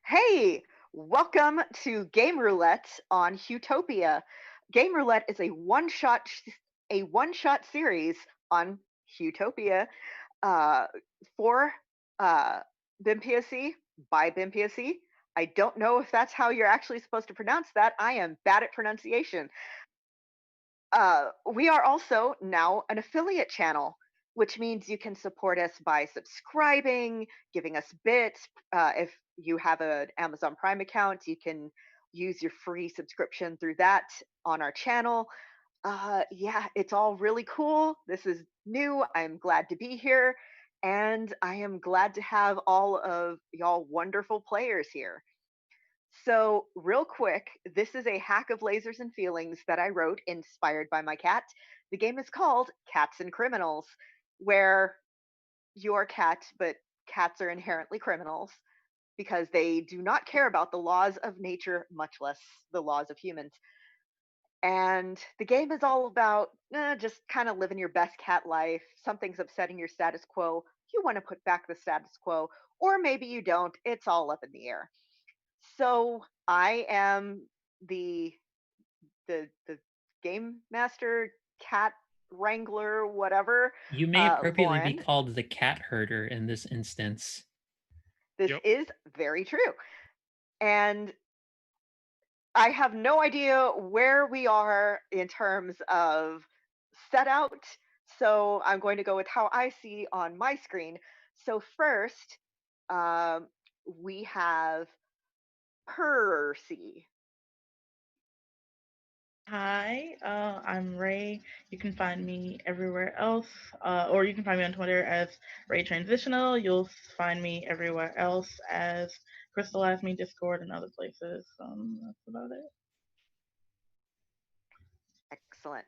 Hey, welcome to Game Roulette on Huetopia. Game Roulette is a one shot series on Huetopia uh, for uh, BIMPSC by BIMPSC. I don't know if that's how you're actually supposed to pronounce that. I am bad at pronunciation. We are also now an affiliate channel, which means you can support us by subscribing, giving us bits. If you have an Amazon Prime account, you can use your free subscription through that on our channel. Yeah, it's all really cool. This is new. I'm glad to be here, and I am glad to have all of y'all wonderful players here. So, real quick, this is a hack of lasers and feelings that I wrote inspired by my cat. The game is called Cats and Criminals, where you're a cat, but cats are inherently criminals because they do not care about the laws of nature, much less the laws of humans. And the game is all about just kind of living your best cat life. Something's upsetting your status quo. You want to put back the status quo, or maybe you don't. It's all up in the air. So I am the the game master, cat wrangler, whatever. You may appropriately be Lauren, called the cat herder in this instance. this Yep. is very true, and I have no idea where we are in terms of set out. So I'm going to go with how I see on my screen. So first, um, we have Percy. Hi, I'm Ray. You can find me everywhere else, or you can find me on Twitter as Ray Transitional. You'll find me everywhere else as Crystallize Me, Discord, and other places. That's about it. Excellent.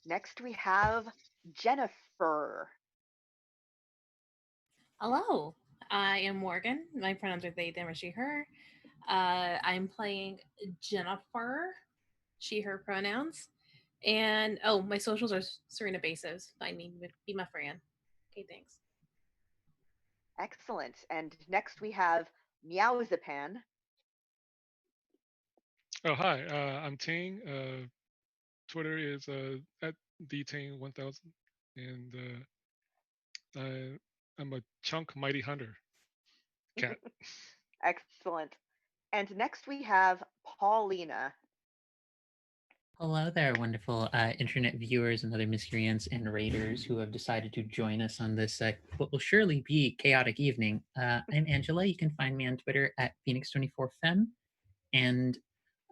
Next, we have Jennifer. Hello, I am Morgan. My pronouns are they, them, or she, her. I'm playing Jennifer, she, her pronouns. And oh, my socials are Serena Bezos. Find me, be my friend. Okay, thanks. Excellent. And next we have Meowzapan. Oh, hi. I'm Ting. Twitter is at the Ting 1000, and I'm a chunk mighty hunter cat. Excellent. And next we have Paulina. Hello there, wonderful internet viewers and other miscreants and raiders who have decided to join us on this what will surely be chaotic evening. I'm Angela. You can find me on Twitter at Phoenix24Fem and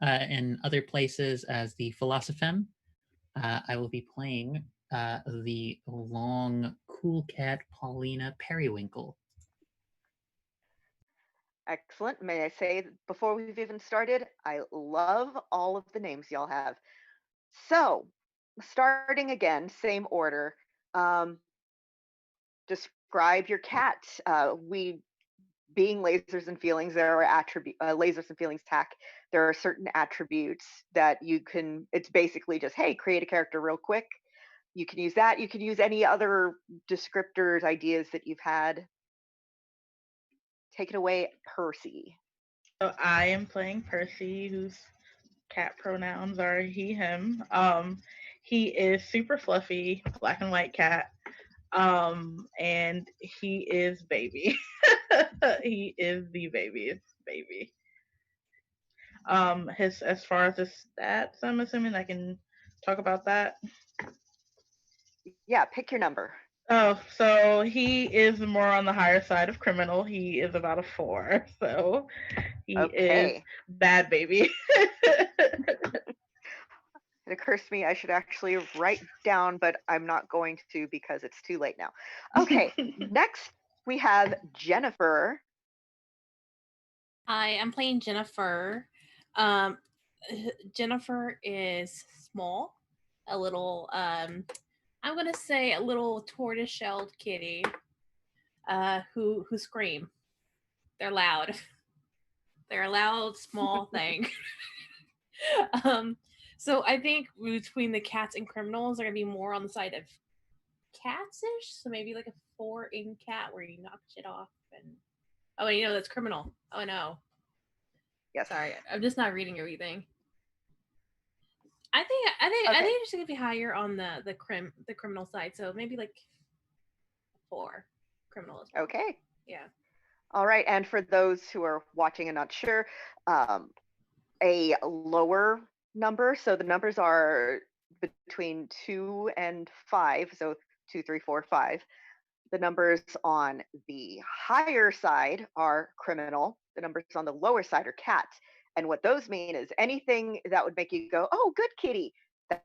in other places as the Philosopheme. I will be playing the long, cool cat Paulina Periwinkle. Excellent. May I say before we've even started, I love all of the names y'all have. So, starting again, same order. Um, describe your cat. We being lasers and feelings, there are lasers and feelings tack. There are certain attributes that you can. It's basically just, hey, create a character real quick. You can use that. You can use any other descriptors, ideas that you've had. Take it away, Percy. So I am playing Percy, whose cat pronouns are he, him. He is super fluffy, black and white cat. And he is baby. He is the baby's baby. His as far as his stats, I'm assuming I can talk about that. Yeah, pick your number. Oh, so he is more on the higher side of criminal. He is about a 4, so he is Okay. bad baby. It occurs to me I should actually write down, but I'm not going to because it's too late now. Okay, next we have Jennifer. Hi, I'm playing Jennifer. Um, Jennifer is small, a little, I'm gonna say a little tortoise-shelled kitty, who scream. They're loud. They're a loud, small thing. um, so I think between the cats and criminals, are gonna be more on the side of catsish. So maybe like a 4 in cat where you knock shit off and that's criminal. Oh no. Yes. Sorry, I'm just not reading everything. I think Okay. it's just gonna be higher on the criminal side, so maybe like 4 criminal as well. Okay. Yeah. All right. And for those who are watching and not sure, a lower number. So the numbers are between 2 and 5. So 2, 3, 4, 5. The numbers on the higher side are criminal. The numbers on the lower side are cat. And what those mean is anything that would make you go, "Oh, good kitty,"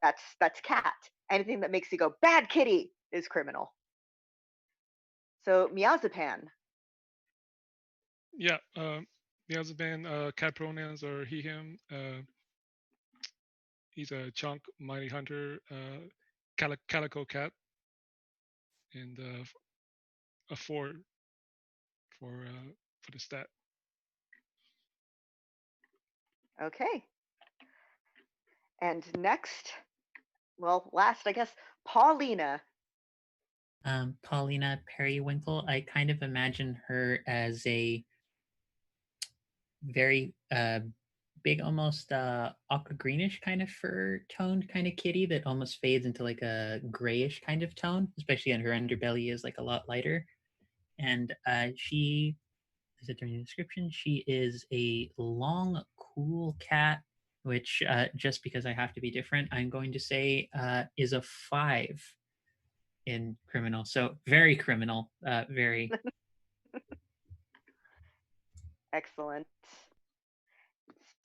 that's cat. Anything that makes you go, "Bad kitty," is criminal. So Miazapan. Yeah. The other band, cat pronouns are he, him. He's a chunk, mighty hunter, calico cat, and a 4 for the stat. Okay. And next, well, last, I guess, Paulina. Paulina Periwinkle. I kind of imagine her as a very big, almost aqua greenish kind of fur toned kind of kitty that almost fades into like a grayish kind of tone, especially on her underbelly is like a lot lighter. And she, is it during the description? She is a long, cool cat, which just because I have to be different, I'm going to say is a 5 in criminal. So very criminal, very. Excellent.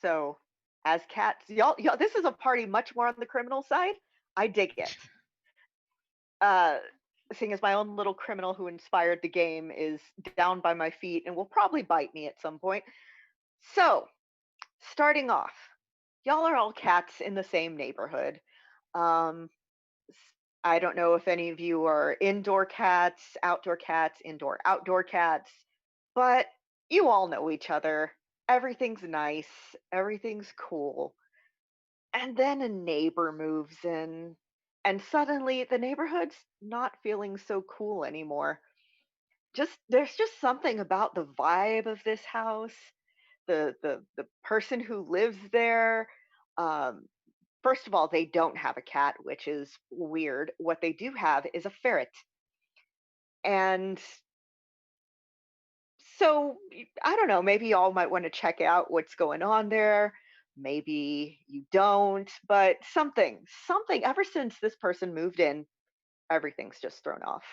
So, as cats, y'all, this is a party much more on the criminal side. I dig it. Uh, Seeing as my own little criminal who inspired the game is down by my feet and will probably bite me at some point. So, starting off, y'all are all cats in the same neighborhood. Um, I don't know if any of you are indoor cats, indoor, outdoor cats, but you all know each other. Everything's nice, everything's cool. And then a neighbor moves in, and suddenly the neighborhood's not feeling so cool anymore. There's just something about the vibe of this house, the person who lives there. Um, First of all, they don't have a cat, which is weird. What they do have is a ferret. And so I don't know, maybe y'all might want to check out what's going on there. Maybe you don't, but something ever since this person moved in, everything's just thrown off.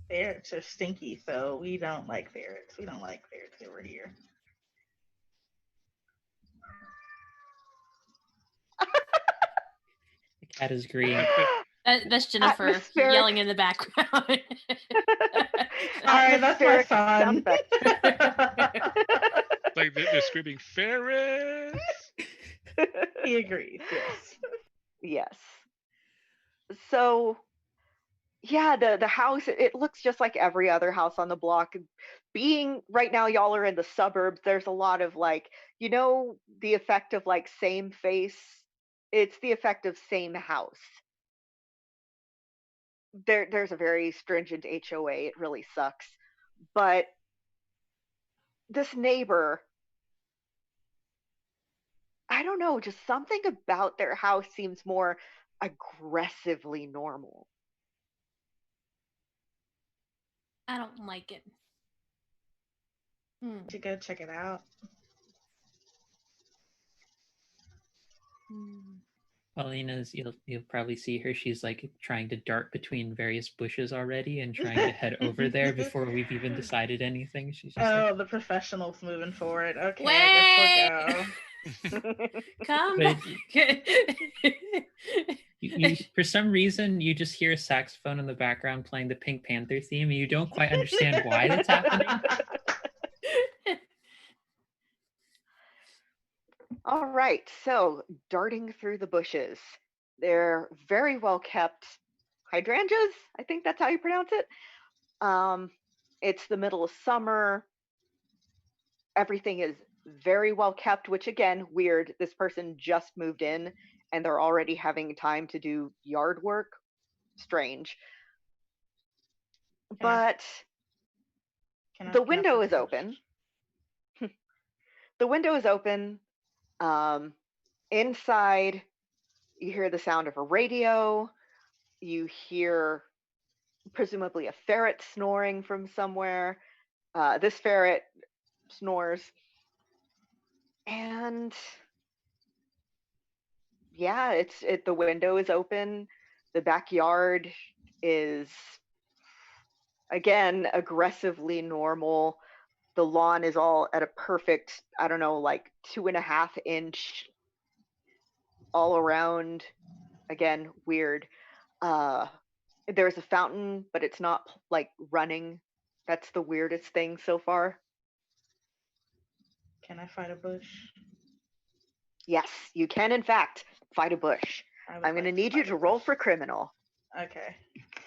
Ferrets are stinky, so we don't like ferrets. We don't like ferrets over here. The cat is green. That's Jennifer Atmospheric. yelling in the background. Sorry, that's my Atmospheric sound son. effects. Like they're screaming ferrets. He agrees, yes. Yes. So yeah, the house, it looks just like every other house on the block. Being right now, y'all are in the suburbs, there's a lot of like, the effect of like same face. It's the effect of same house. There's a very stringent HOA. It really sucks. But this neighbor, I don't know, just something about their house seems more aggressively normal. I don't like it. Hmm. To go check it out. Paulina's, you'll probably see her. She's like trying to dart between various bushes already and trying to head over there before we've even decided anything. She's just like, The professionals moving forward. Okay, Wait! I guess we'll go. Come But back. you, for some reason, you just hear a saxophone in the background playing the Pink Panther theme, and you don't quite understand why that's happening. All right, so darting through the bushes. They're very well kept hydrangeas. I think that's how you pronounce it. It's the middle of summer. Everything is very well kept, which again, weird. This person just moved in and they're already having time to do yard work. Strange. Yeah. But The Can I window fight is the bush? open. The window is open. Um, Inside, you hear the sound of a radio. You hear presumably a ferret snoring from somewhere. This ferret snores. And yeah, the window is open. The backyard is again aggressively normal. The lawn is all at a perfect, I don't know, like 2.5 inch all around. Again, weird. Uh, there's a fountain, but it's not like running. That's the weirdest thing so far. Can I fight a bush? Yes, you can in fact fight a bush. I would I'm going to like need you fight a to roll bush. for criminal. Okay.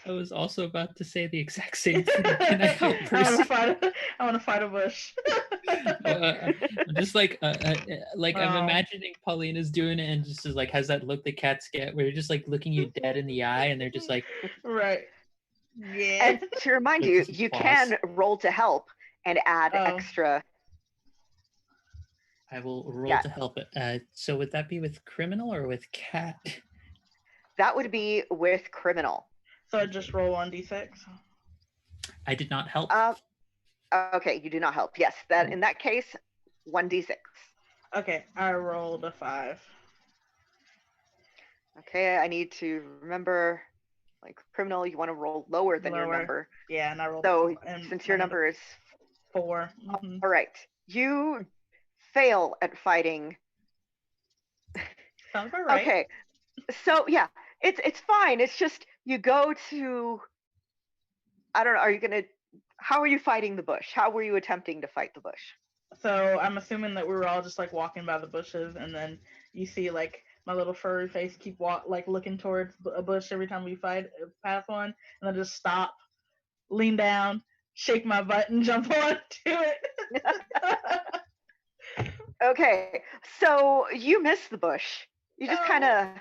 I was also about to say the exact same thing. Can I fight I want Percy? to fight a bush. I'm just like I'm Oh. imagining Paulina's doing it and just is like has that look that cats get where they're just like looking you dead in the eye and they're just like Right. Yeah. And to remind with you, his you claws. can roll to help and add Oh. extra. I will roll Yeah. to help it. So would that be with criminal or with cat? That would be with criminal. So I just roll 1d6. I did not help. Okay, you do not help. Yes, that in that case, 1d6. Okay, I rolled a 5. Okay, I need to remember, like criminal, you want to roll lower than your Lower. number. Yeah, and I rolled. So and since your number is 4. Mhm. all right, you fail at fighting. Sounds about right. Okay, so yeah, it's fine. It's just you go to. I don't know. How are you fighting the bush? How were you attempting to fight the bush? So I'm assuming that we were all just like walking by the bushes, and then you see like my little furry face keep looking towards a bush every time we pass one, and I just stop, lean down, shake my butt, and jump onto it. Okay, so you miss the bush. You just No. kind of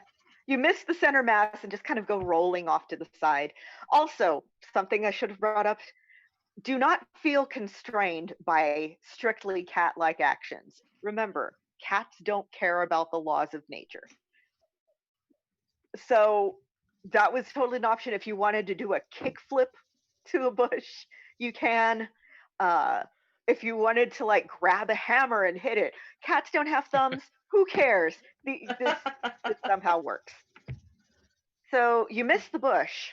you miss the center mass and just kind of go rolling off to the side. Also, something I should have brought up: do not feel constrained by strictly cat-like actions. Remember, cats don't care about the laws of nature. So that was totally an option. If you wanted to do a kickflip to a bush, you can. If you wanted to like grab a hammer and hit it, cats don't have thumbs. Who cares? This somehow works. So you miss the bush,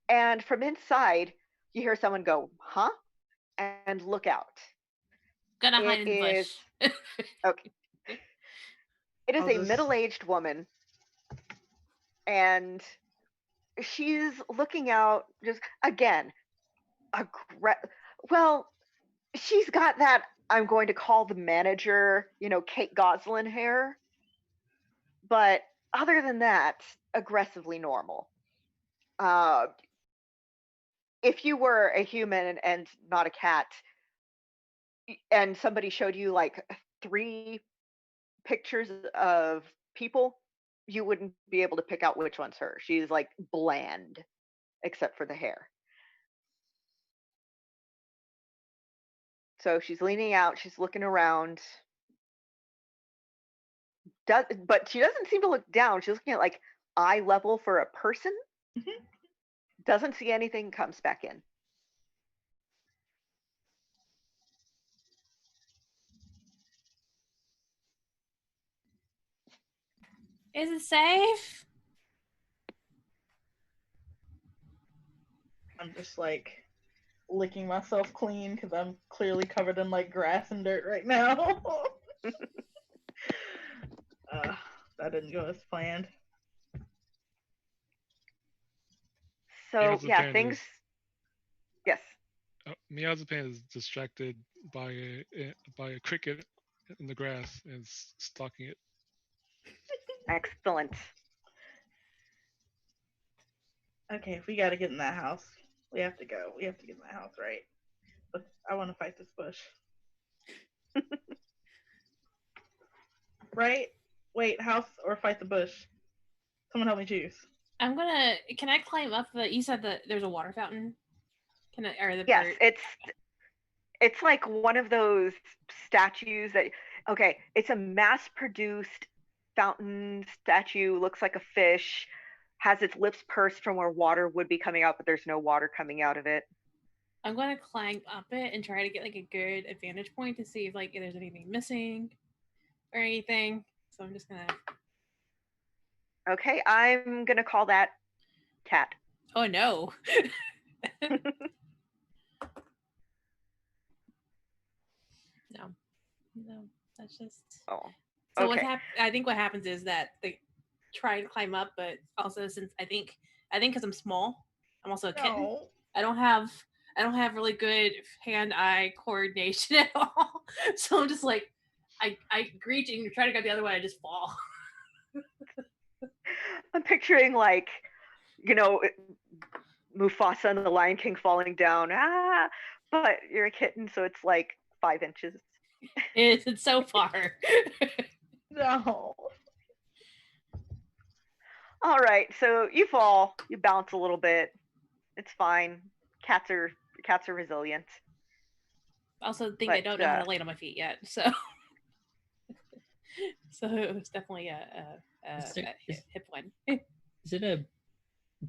and from inside, you hear someone go, "Huh?" and look out. Gonna hide It in the is bush. okay. It is I'll a just- middle-aged woman, and she's looking out. Just again, well, she's got that. I'm going to call the manager, Kate Goslin hair, but other than that, aggressively normal. If you were a human and not a cat, and somebody showed you like 3 pictures of people, you wouldn't be able to pick out which one's her. She's like bland, except for the hair. So she's leaning out, she's looking around. But she doesn't seem to look down. She's looking at like eye level for a person. Mhm. Doesn't see anything, comes back in. Is it safe? I'm just like licking myself clean because I'm clearly covered in like grass and dirt right now. That didn't go as planned. So yeah, Meowspan things. is Yes. Meowspan is distracted by a cricket in the grass and stalking it. Excellent. Okay, we gotta get in that house. We have to go. We have to get in that house, right? But I want to fight this bush. Right? Wait, house or fight the bush? Someone help me choose. Can I climb up you said that there's a water fountain? Or the Yes, bird? it's like one of those statues that okay, it's a mass-produced fountain statue, looks like a fish, has its lips pursed from where water would be coming out, but there's no water coming out of it. I'm gonna climb up it and try to get like a good advantage point to see if there's anything missing or anything. So I'm just gonna. Okay, I'm gonna call that cat. Oh no. No, no, that's just. Oh, So okay. I think what happens is that they try to climb up, but also since I think because I'm small, I'm also a kitten. No. I don't have really good hand-eye coordination at all. So I'm just like, I reach and try to go the other way, I just fall. I'm picturing like, you know, Mufasa and the Lion King falling down. Ah, but you're a kitten, so it's like 5 inches. It's so far. No. All right, so you fall, you bounce a little bit. It's fine. Cats are resilient. Also, think I But don't know how to land on my feet yet, so so it was definitely a hip one. Is it a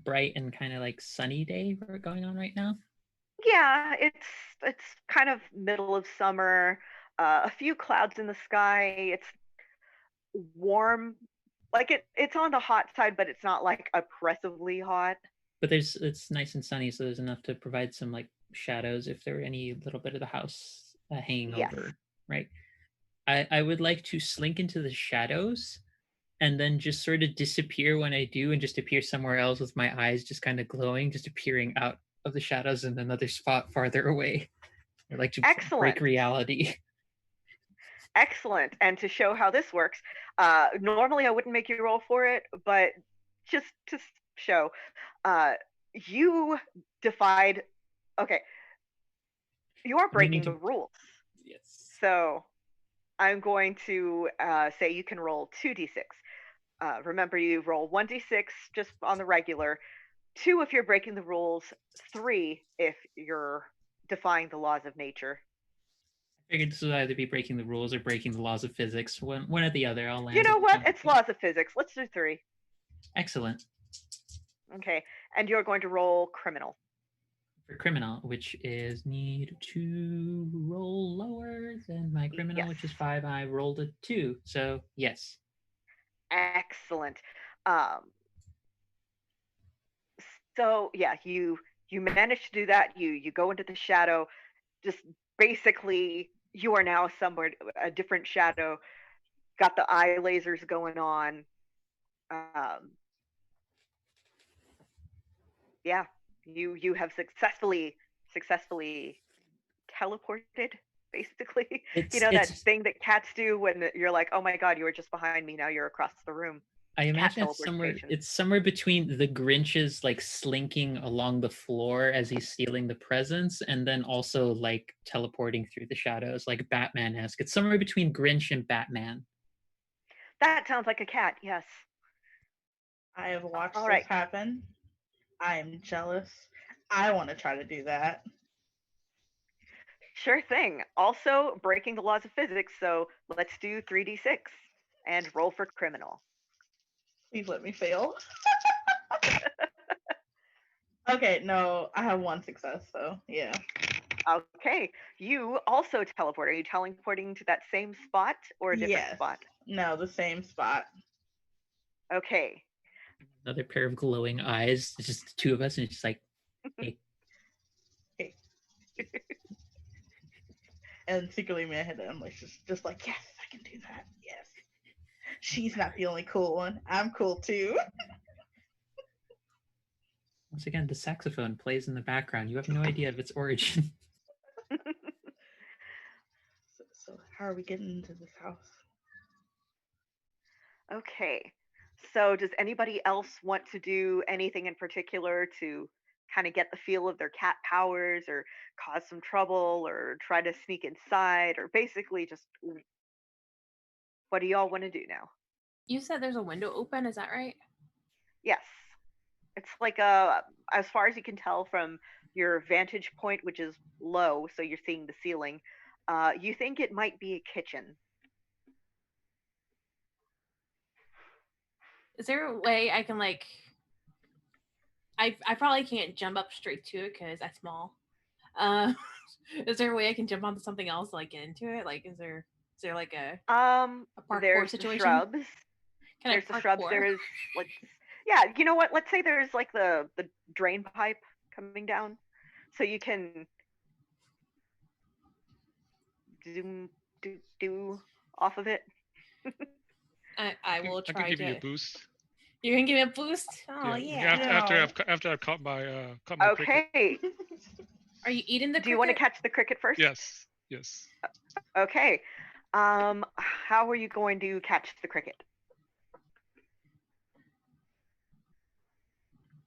bright and kind of like sunny day going on right now? yeah, it's kind of middle of summer. A few clouds in the sky. It's warm. Like it's on the hot side, but it's not like oppressively hot. But it's nice and sunny, so there's enough to provide some like shadows if there were any little bit of the house hanging Yes. over, right? I would like to slink into the shadows and then just sort of disappear when I do and just appear somewhere else with my eyes just kind of glowing, just appearing out of the shadows in another spot farther away. I like to break Excellent. reality. Excellent. And to show how this works, normally I wouldn't make you roll for it, but just to show, you defied. Okay, you are breaking the rules. Yes. So I'm going to say you can roll 2d6. Remember, you roll 1d6 just on the regular, 2 if you're breaking the rules, 3 if you're defying the laws of nature. I figured this would either be breaking the rules or breaking the laws of physics. One or the other. I'll land. You know what? It's laws of physics. Let's do 3. Excellent. Okay, and you're going to roll criminal. For criminal, which is need to roll lower than my criminal, Yes. which is 5. I rolled a 2, so yes. Excellent. So yeah, you manage to do that. You go into the shadow. Just basically, you are now somewhere a different shadow. Got the eye lasers going on. Yeah, you have successfully teleported. Basically, that thing that cats do when you're like, oh my god, you were just behind me. Now you're across the room. I imagine it's somewhere between the Grinch's like slinking along the floor as he's stealing the presents, and then also like teleporting through the shadows, like Batman-esque. It's somewhere between Grinch and Batman. That sounds like a cat, yes. I have watched this happen. I am jealous. I want to try to do that. Sure thing. Also breaking the laws of physics, so let's do 3d6 and roll for criminal. Please let me fail. Okay, no, I have 1 success, so yeah. Okay, you also teleport. Are you teleporting to that same spot or a different spot? No, the same spot. Okay. Another pair of glowing eyes. It's just the 2 of us, and it's just like, hey. Hey. And secretly in my head, I'm like, just like, yes, I can do that. Yes. She's not the only cool one. I'm cool too. Once again, the saxophone plays in the background. You have no idea of its origin. So how are we getting into this house? Okay. So does anybody else want to do anything in particular to kind of get the feel of their cat powers or cause some trouble or try to sneak inside or basically just what do y'all want to do now? You said there's a window open, is that right? Yes. It's like as far as you can tell from your vantage point, which is low, so you're seeing the ceiling, you think it might be a kitchen. Is there a way I can like? I probably can't jump up straight to it because I'm small. Uh, is there a way I can jump onto something else, like get into it? Like, is there like a parkour There's the situation? shrubs. Can I There's the shrubs. parkour? There is like, yeah, you know what? Let's say there's like the drain pipe coming down, so you can zoom do off of it. I will I can try give you a to. boost. You're gonna give me a boost? Oh Yeah, yeah. after I've caught my cricket. Okay. Are you eating the Do you want to cricket? catch the cricket first? Yes. Okay. How are you going to catch the cricket?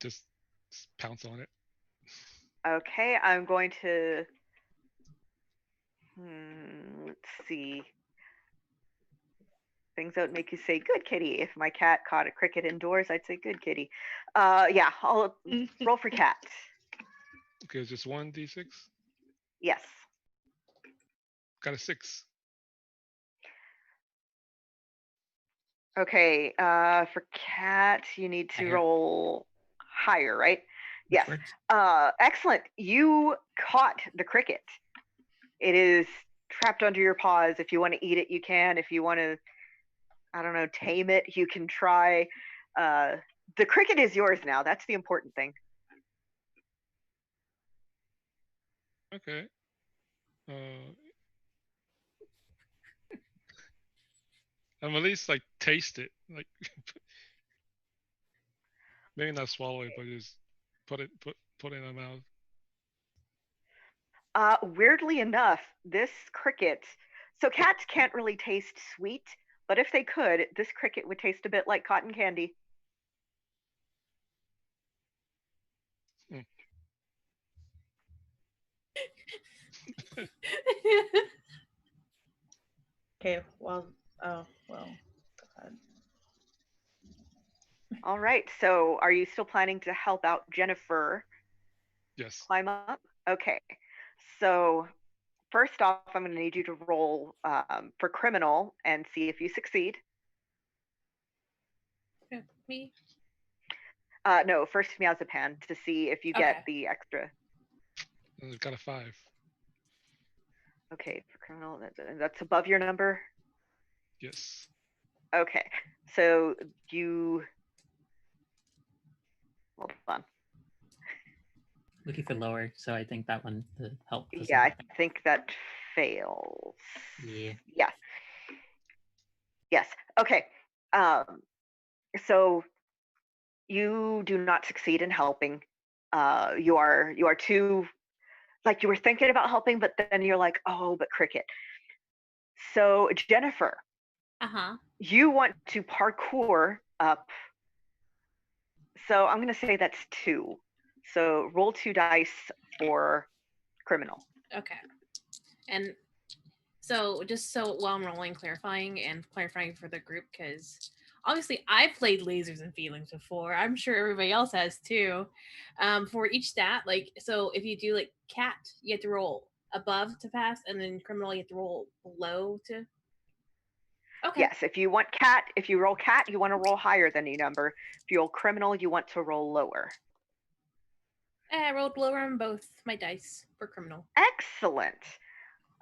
Just pounce on it. Okay, I'm going to. Let's see. Things that would make you say "good kitty." If my cat caught a cricket indoors, I'd say "good kitty." Yeah, I'll roll for cat. Okay, it's just 1d6. Yes. Got a 6. Okay. For cat, you need to Higher. roll higher, right? Which Yes. works. Excellent. You caught the cricket. It is trapped under your paws. If you want to eat it, you can. If you want to, I don't know, tame it, you can try. The cricket is yours now. That's the important thing. Okay. I'm at least like taste it, like maybe not swallow it, but just put it in my mouth. Weirdly enough, this cricket, so cats can't really taste sweet, but if they could, this cricket would taste a bit like cotton candy. Hmm. Okay, well, oh, well. God. All right, so are you still planning to help out Jennifer Yes. climb up? Okay, so first off, I'm going to need you to roll for criminal and see if you succeed. Me? No, first Miazapan to see if you Okay. get the extra. And it's got a 5. Okay, for criminal, that's above your number. Yes. Okay, so you hold on. Looking for lower, so I think that one the help. Yeah, I think that fails. Yeah. Yeah. Yes. Okay. Um, so you do not succeed in helping. You are too, like, you were thinking about helping, but then you're like, oh, but cricket. So Jennifer, Uh-huh. you want to parkour up. So I'm gonna say that's 2. So roll 2 dice for criminal. Okay. And so just so while I'm rolling, clarifying for the group, because obviously I've played Lasers and Feelings before. I'm sure everybody else has too. For each stat, like, so if you do like cat, you have to roll above to pass, and then criminal you have to roll below to. Okay. Yes, if you roll cat, you want to roll higher than your number. If you roll criminal, you want to roll lower. I rolled lower on both my dice for criminal. Excellent.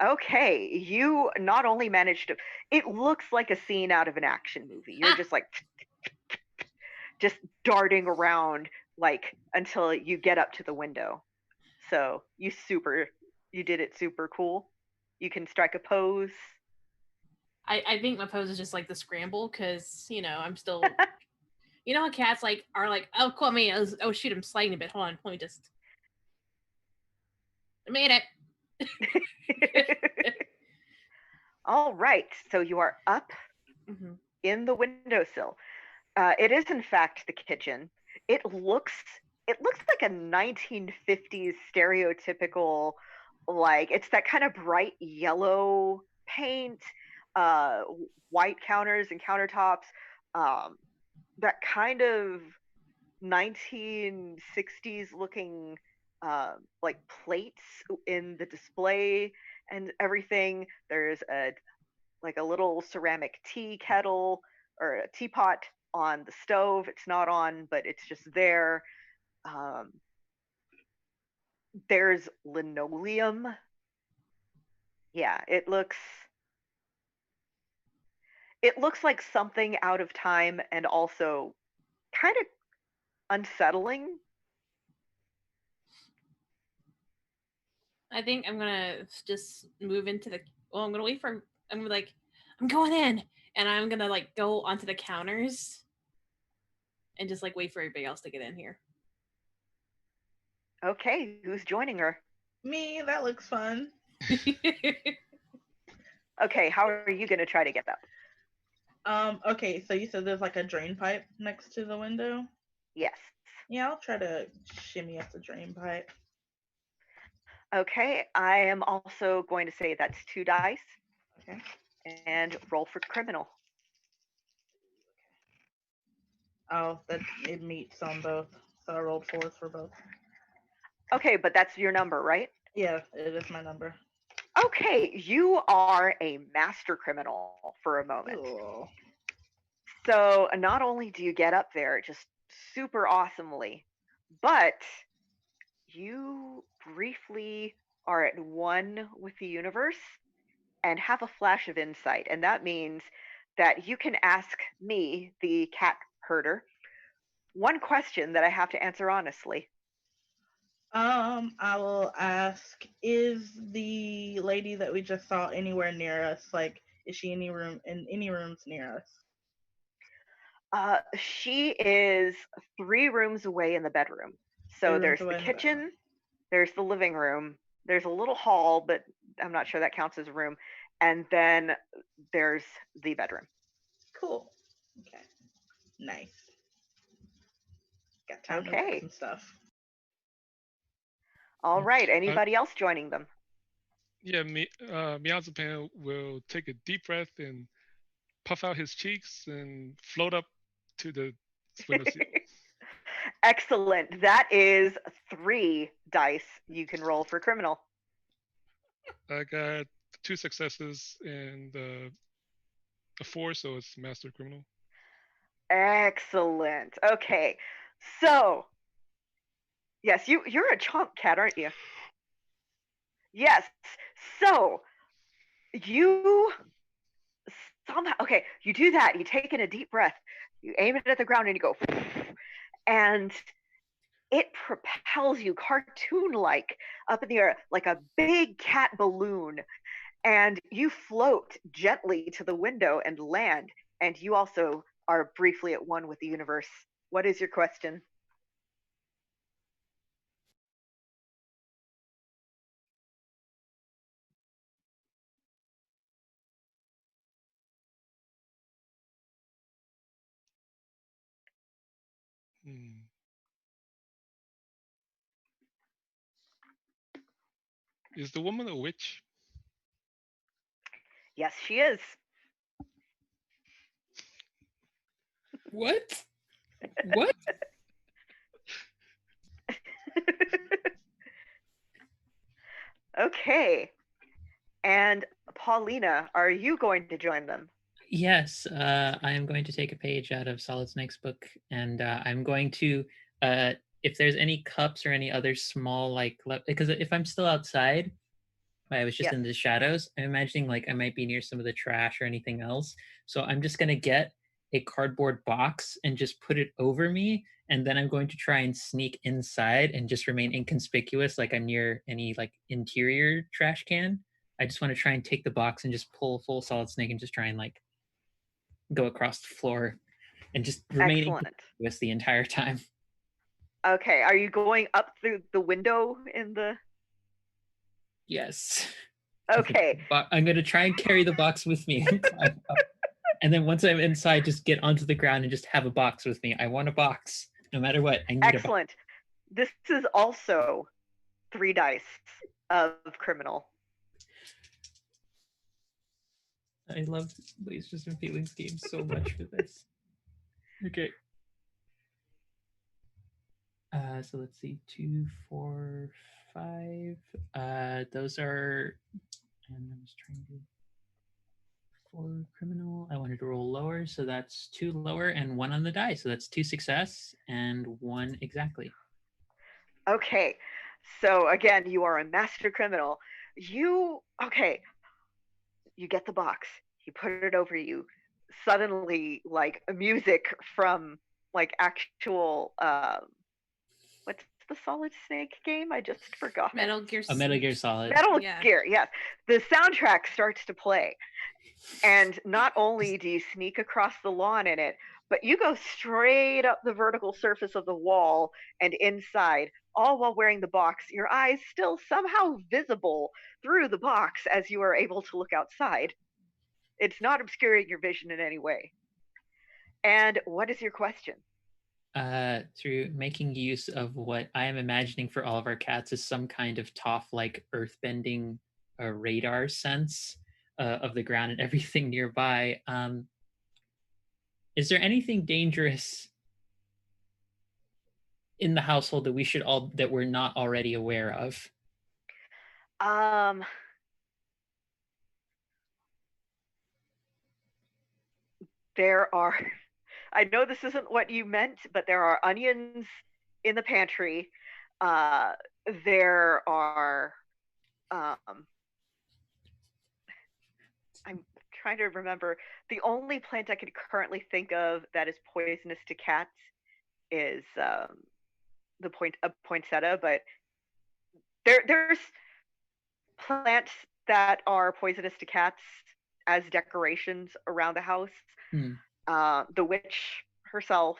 Okay, you not only managed to, it looks like a scene out of an action movie. You're just like, just darting around, like, until you get up to the window. So you did it super cool. You can strike a pose. I think my pose is just like the scramble, because I'm still. You know how cats are like, oh, call me. Oh shoot, I'm sliding a bit. Hold on, let me just. I made it. All right, so you are up Mm-hmm. in the windowsill. It is in fact the kitchen. It looks like a 1950s stereotypical, like, it's that kind of bright yellow paint, white counters and countertops, that kind of 1960s looking like plates in the display and everything. There's a little ceramic tea kettle or a teapot on the stove. It's not on, but it's just there. Um, there's linoleum. Yeah, it looks like something out of time and also kind of unsettling. I think I'm gonna just move into the. Well, I'm gonna wait for. I'm gonna like, I'm going in, and I'm gonna like go onto the counters and just like wait for everybody else to get in here. Okay, who's joining her? Me, that looks fun. Okay, how are you going to try to get up? Okay, so you said there's like a drain pipe next to the window? Yes. Yeah, I'll try to shimmy up the drain pipe. Okay, I am also going to say that's 2 dice Okay. and roll for criminal. Oh, that it meets on both. So I rolled 4s for both. Okay, but that's your number, right? Yeah, it is my number. Okay, you are a master criminal for a moment. Cool. So not only do you get up there just super awesomely, but you briefly are at one with the universe and have a flash of insight. And that means that you can ask me, the cat herder, one question that I have to answer honestly. I will ask, is the lady that we just saw anywhere near us? Like, is she in any rooms near us? She is 3 rooms away in the bedroom. 3 So rooms there's the away in the bedroom. kitchen, there's the living room, there's a little hall, but I'm not sure that counts as a room, and then there's the bedroom. Cool. Okay. Nice. Got time to look Okay. at some stuff. All right. Anybody else joining them? Yeah, Meowzapan will take a deep breath and puff out his cheeks and float up to the window seat. Excellent. That is 3 dice you can roll for criminal. I got 2 successes and a 4, so it's master criminal. Excellent. Okay. So, yes, you're a chomp cat, aren't you? Yes. So, you somehow, okay, you do that. You take in a deep breath. You aim it at the ground and you go, and it propels you cartoon-like up in the air like a big cat balloon, and you float gently to the window and land, and you also are briefly at one with the universe. What is your question? Is the woman a witch? Yes, she is. What? What? Okay. And Paulina, are you going to join them? Yes, I am going to take a page out of Solid Snake's book, and I'm going to, if there's any cups or any other small, like, because if I'm still outside, I was just Yes. in the shadows, I'm imagining like I might be near some of the trash or anything else. So I'm just going to get a cardboard box and just put it over me, and then I'm going to try and sneak inside and just remain inconspicuous, like I'm near any like interior trash can. I just want to try and take the box and just pull full Solid Snake and just try and like go across the floor and just remaining Excellent. with the entire time. Okay, are you going up through the window in the... Yes. Okay. I'm going to try and carry the box with me and climb up. And then once I'm inside, just get onto the ground and just have a box with me. I want a box. No matter what, I need a box. Excellent. This is also 3 dice of criminal. I love Lasers and Feelings games so much for this. Okay. So let's see, 2, 4, 5. Those are, and I was trying to, 4 criminal. I wanted to roll lower, so that's 2 lower and 1 on the die. So that's 2 success and 1 exactly. Okay. So again, you are a master criminal. Okay, you get the box. You put it over you. Suddenly, like music from like actual what's the Solid Snake game? I just forgot. Metal Gear. A Metal Gear Solid. Metal Yeah. Gear, yes. The soundtrack starts to play. And not only do you sneak across the lawn in it, but you go straight up the vertical surface of the wall and inside, all while wearing the box, your eyes still somehow visible through the box as you are able to look outside. It's not obscuring your vision in any way. And what is your question? Through making use of what I am imagining for all of our cats is some kind of TOF-like earthbending radar sense of the ground and everything nearby. Is there anything dangerous in the household that we're not already aware of? Um, there are, I know this isn't what you meant, but there are onions in the pantry. There are, um, I'm trying to remember, the only plant I could currently think of that is poisonous to cats is the poinsettia, but there's plants that are poisonous to cats as decorations around the house. Hmm. The witch herself,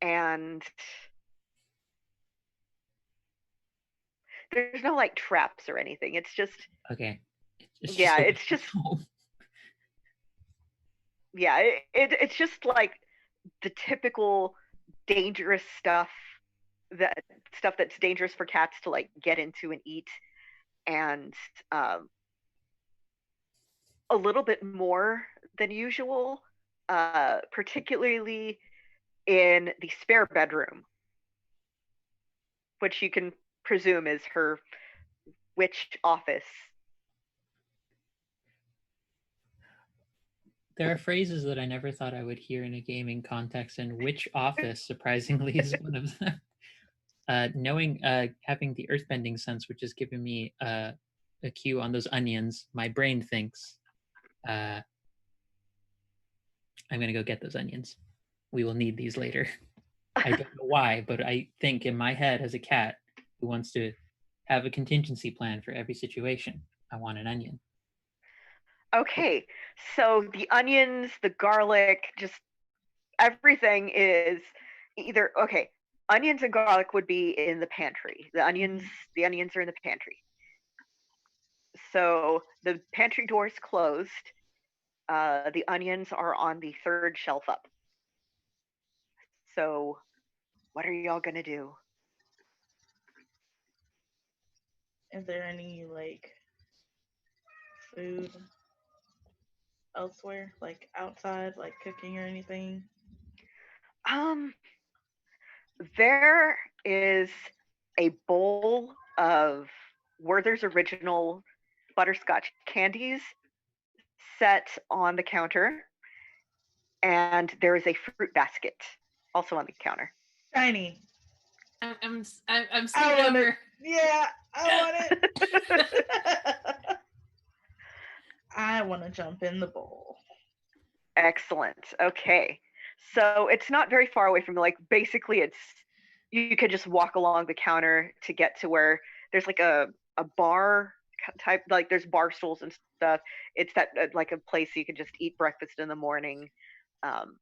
and there's no like traps or anything. It's just Okay. It's yeah, just a it's just home. yeah, it's just like the typical dangerous stuff that's dangerous for cats to like get into and eat, and um, a little bit more than usual, particularly in the spare bedroom, which you can presume is her witch office. There are phrases that I never thought I would hear in a gaming context, and which office, surprisingly, is one of them. Having the earthbending sense, which has given me a cue on those onions, my brain thinks, I'm going to go get those onions. We will need these later. I don't know why, but I think in my head as a cat who wants to have a contingency plan for every situation, I want an onion. Okay, so the onions, the garlic, just everything is either okay. Onions and garlic would be in the pantry. The onions are in the pantry. So the pantry door is closed. The onions are on the third shelf up. So what are y'all gonna do? Is there any like food elsewhere, like outside, like cooking or anything? Um, there is a bowl of Werther's original butterscotch candies set on the counter, and there is a fruit basket also on the counter. Shiny. I'm I sitting want it. over. Yeah, I want it. I want to jump in the bowl. Excellent. Okay. So it's not very far away from like basically it's you could just walk along the counter to get to where there's like a bar type, like there's bar stools and stuff. It's that like a place you can just eat breakfast in the morning. Um,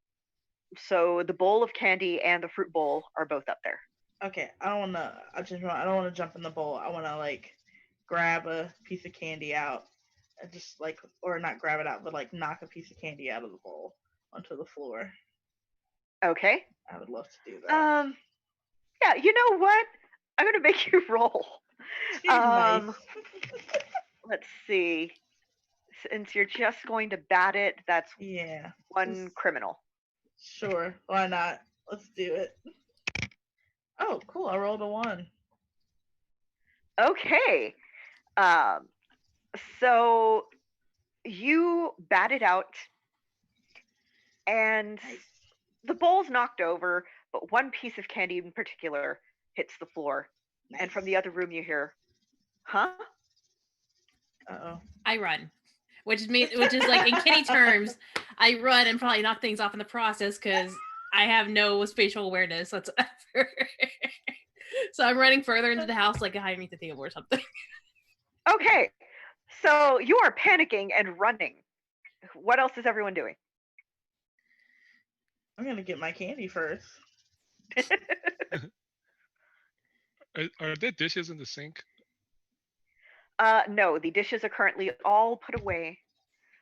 so the bowl of candy and the fruit bowl are both up there. Okay, I don't want to. I don't want to jump in the bowl. I want to like grab a piece of candy out, and just like, or not grab it out, but like knock a piece of candy out of the bowl onto the floor. Okay. I would love to do that. Yeah, you know what? I'm gonna make you roll. Nice. Let's see. Since you're just going to bat it, that's Yeah. one criminal. Sure. Why not? Let's do it. Oh, cool. I rolled a 1. Okay. Um, so you bat it out, and Nice. the bowl's knocked over, but one piece of candy in particular hits the floor. Nice. And from the other room, you hear, "Huh?" Uh-oh. I run, which is like in kitty terms, I run and probably knock things off in the process because I have no spatial awareness whatsoever. So I'm running further into the house, like hiding underneath the table or something. Okay. So you are panicking and running. What else is everyone doing? I'm going to get my candy first. Are there dishes in the sink? No, the dishes are currently all put away,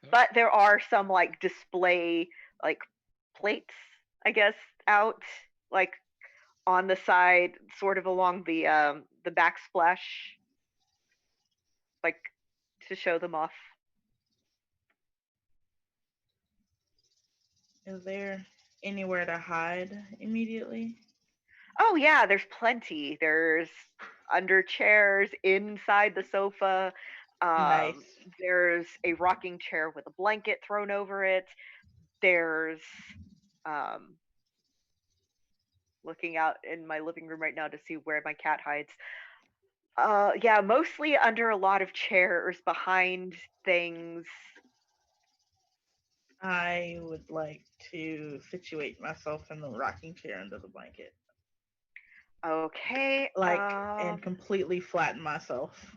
Oh. but there are some like display like plates, I guess, out like on the side, sort of along the backsplash, like to show them off. Is there anywhere to hide immediately? Oh yeah, there's plenty. There's under chairs, inside the sofa. Nice. There's a rocking chair with a blanket thrown over it. There's um, looking out in my living room right now to see where my cat hides. Yeah, mostly under a lot of chairs, behind things. I would like to situate myself in the rocking chair under the blanket. Okay. And completely flatten myself.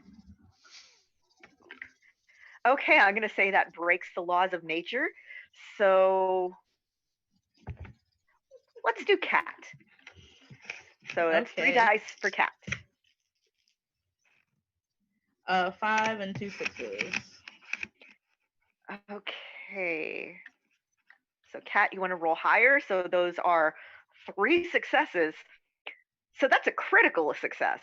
Okay, I'm gonna say that breaks the laws of nature. So let's do cat. So that's 3 Okay. dice for cat. 5 and 2 6s. Okay. So cat, you want to roll higher. So those are 3 successes. So that's a critical success.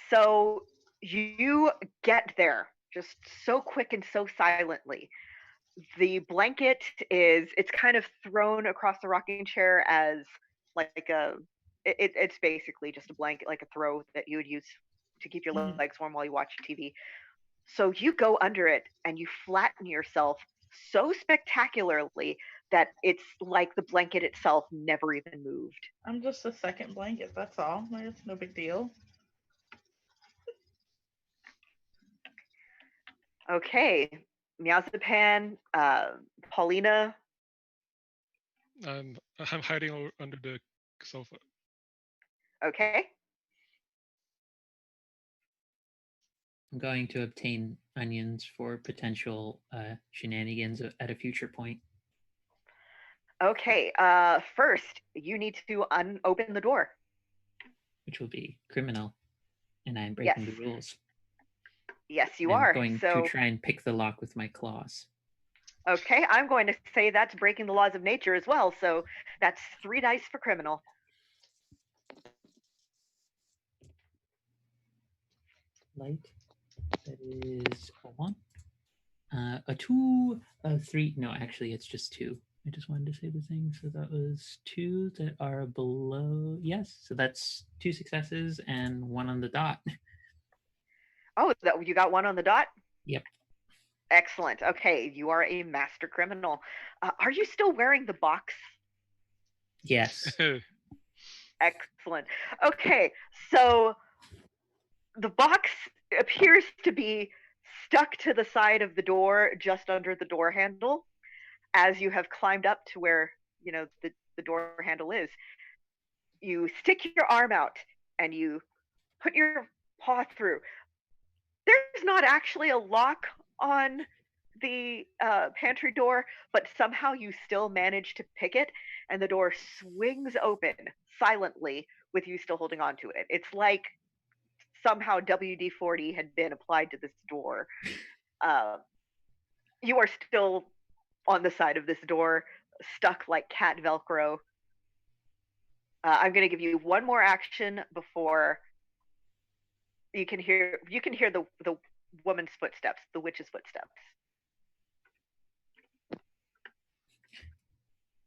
So you get there just so quick and so silently. The blanket it's kind of thrown across the rocking chair as like it's basically just a blanket, like a throw that you would use to keep your legs warm while you watch TV. So you go under it and you flatten yourself so spectacularly that it's like the blanket itself never even moved. I'm just a second blanket, that's all. There's no big deal. Okay, Miazapan, Paulina. I'm hiding under the sofa. Okay. I'm going to obtain onions for potential shenanigans at a future point. Okay. First, you need to open the door. Which will be criminal, and I'm breaking the rules. Yes, you I'm are. going So, to try and pick the lock with my claws. okay, I'm going to say that's breaking the laws of nature as well. So that's 3 dice for criminal. Light. That is a 1. A 2, a 3. No, actually, it's just 2. I just wanted to say the thing. So that was 2 that are below. Yes. So that's 2 successes and 1 on the dot. Oh, you got 1 on the dot? Yep. Excellent. Okay, you are a master criminal. Are you still wearing the box? Yes. Excellent. Okay, so the box appears to be stuck to the side of the door, just under the door handle, as you have climbed up to where the door handle is. You stick your arm out and you put your paw through. There's not actually a lock on the pantry door, but somehow you still manage to pick it, and the door swings open silently with you still holding on to it. It's like somehow WD-40 had been applied to this door. You are still on the side of this door, stuck like cat Velcro. I'm going to give you one more action before you can hear the woman's footsteps, the witch's footsteps.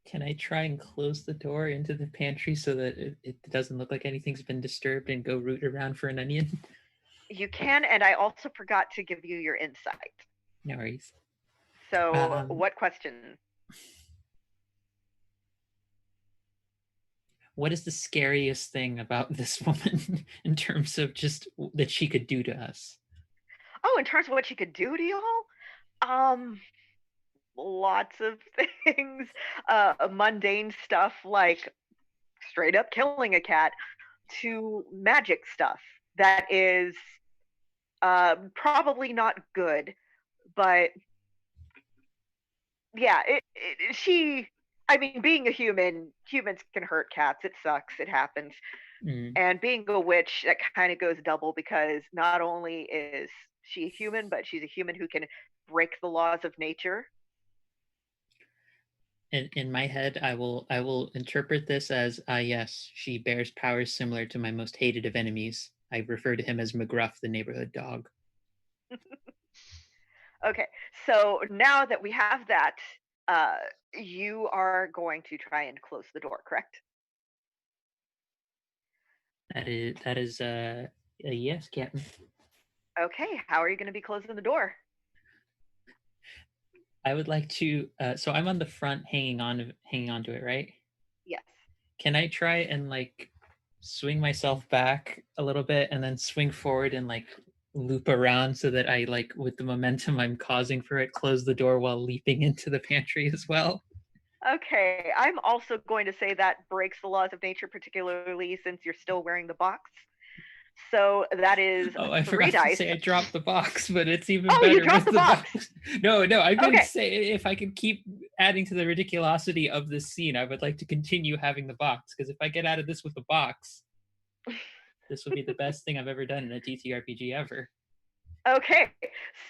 Can I try and close the door into the pantry so that it doesn't look like anything's been disturbed and go root around for an onion? You can, and I also forgot to give you your insight. No worries. So, what question? What is the scariest thing about this woman in terms of just that she could do to us? Oh, in terms of what she could do to y'all? Lots of things. Mundane stuff like straight up killing a cat to magic stuff that is probably not good, but yeah, I mean, being a human, humans can hurt cats. It sucks. It happens. Mm. And being a witch, that kind of goes double because not only is she a human, but she's a human who can break the laws of nature. In my head, I will interpret this as yes, she bears powers similar to my most hated of enemies. I refer to him as McGruff, the neighborhood dog. Okay, so now that we have that, uh, you are going to try and close the door, correct? That is a yes, Captain. Okay, how are you going to be closing the door? I would like to. So I'm on the front, hanging on to it, right? Yes. Can I try and like swing myself back a little bit and then swing forward and like loop around so that I like with the momentum I'm causing for it close the door while leaping into the pantry as well? Okay, I'm also going to say that breaks the laws of nature, particularly since you're still wearing the box. So that is Oh, I 3 forgot to dice. say I dropped the box, but it's even Oh, you better dropped with the the box. box. No, I'm going Okay. to say if I can keep adding to the ridiculosity of this scene, I would like to continue having the box because if I get out of this with the box, this will be the best thing I've ever done in a TTRPG ever. Okay,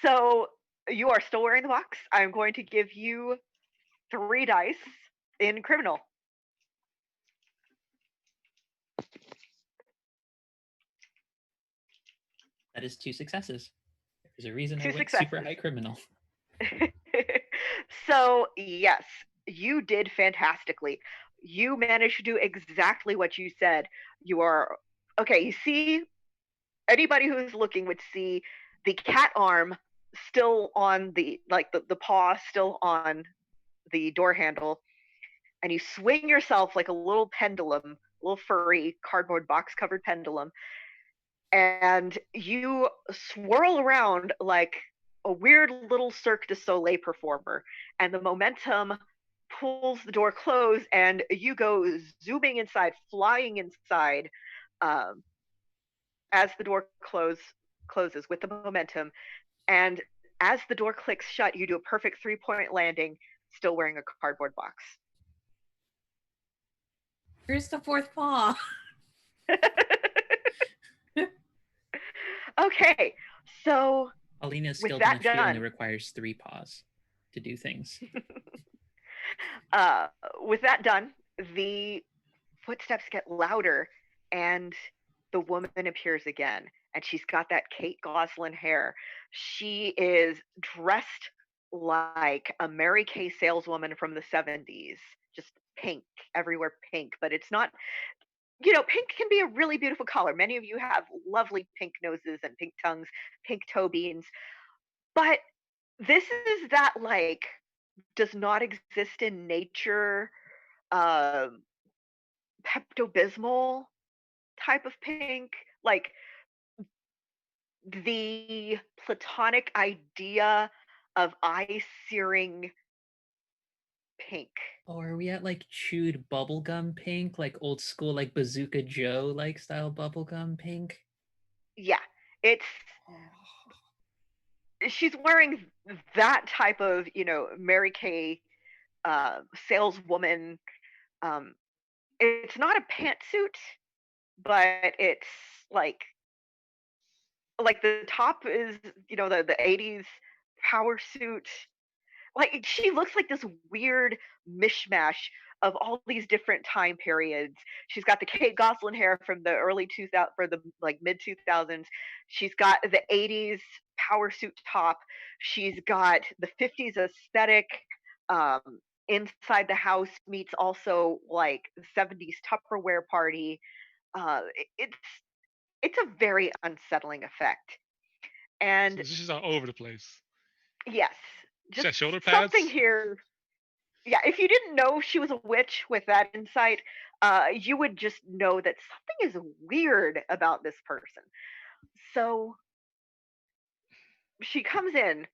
so you are still wearing the box. I'm going to give you 3 dice in criminal. That is 2 successes. There's a reason 2 I went super successes. high criminal. So, yes, you did fantastically. You managed to do exactly what you said. You are okay. You see, anybody who's looking would see the cat arm still on the paw still on the door handle, and you swing yourself like a little pendulum, little furry cardboard box covered pendulum, and you swirl around like a weird little Cirque du Soleil performer, and the momentum pulls the door closed, and you go zooming inside, flying inside, um, as the door closes with the momentum. And as the door clicks shut, you do a perfect 3-point landing, still wearing a cardboard box. Here's the 4th paw. Okay, so Alina's with skilled that enough she only done, requires 3 paws to do things. uh, with that done, the footsteps get louder, and the woman appears again, and she's got that Kate Gosselin hair. She is dressed like a Mary Kay saleswoman from the 70s, just pink, everywhere pink, but it's not, pink can be a really beautiful color. Many of you have lovely pink noses and pink tongues, pink toe beans, but this is that like does not exist in nature, um, Pepto Bismol type of pink, like the platonic idea of eye searing pink. Oh, are we at like chewed bubblegum pink, like old school, like Bazooka Joe like style bubblegum pink? Yeah, it's she's wearing that type of Mary Kay saleswoman. Um, it's not a pantsuit, but it's like the top is the 80s power suit. Like she looks like this weird mishmash of all these different time periods. She's got the Kate Gosselin hair from the early 2000 for the like mid 2000s. She's got the 80s power suit top. She's got the 50s aesthetic. Um, inside the house meets also like 70s Tupperware party. It's a very unsettling effect. So And this is all over the place. yes, She just has shoulder something pads. here. Yeah, if you didn't know she was a witch with that insight, you would just know that something is weird about this person. So she comes in,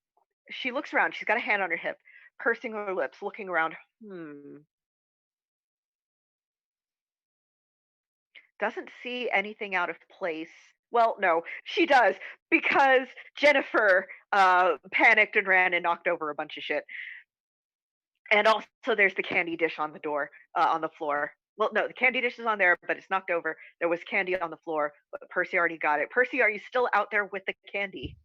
she looks around, she's got a hand on her hip, pursing her lips, looking around. Doesn't see anything out of place. Well, no, she does, because Jennifer panicked and ran and knocked over a bunch of shit. And also, there's the candy dish on the door, on the floor. Well, no, the candy dish is on there, but it's knocked over. There was candy on the floor, but Percy already got it. Percy, are you still out there with the candy?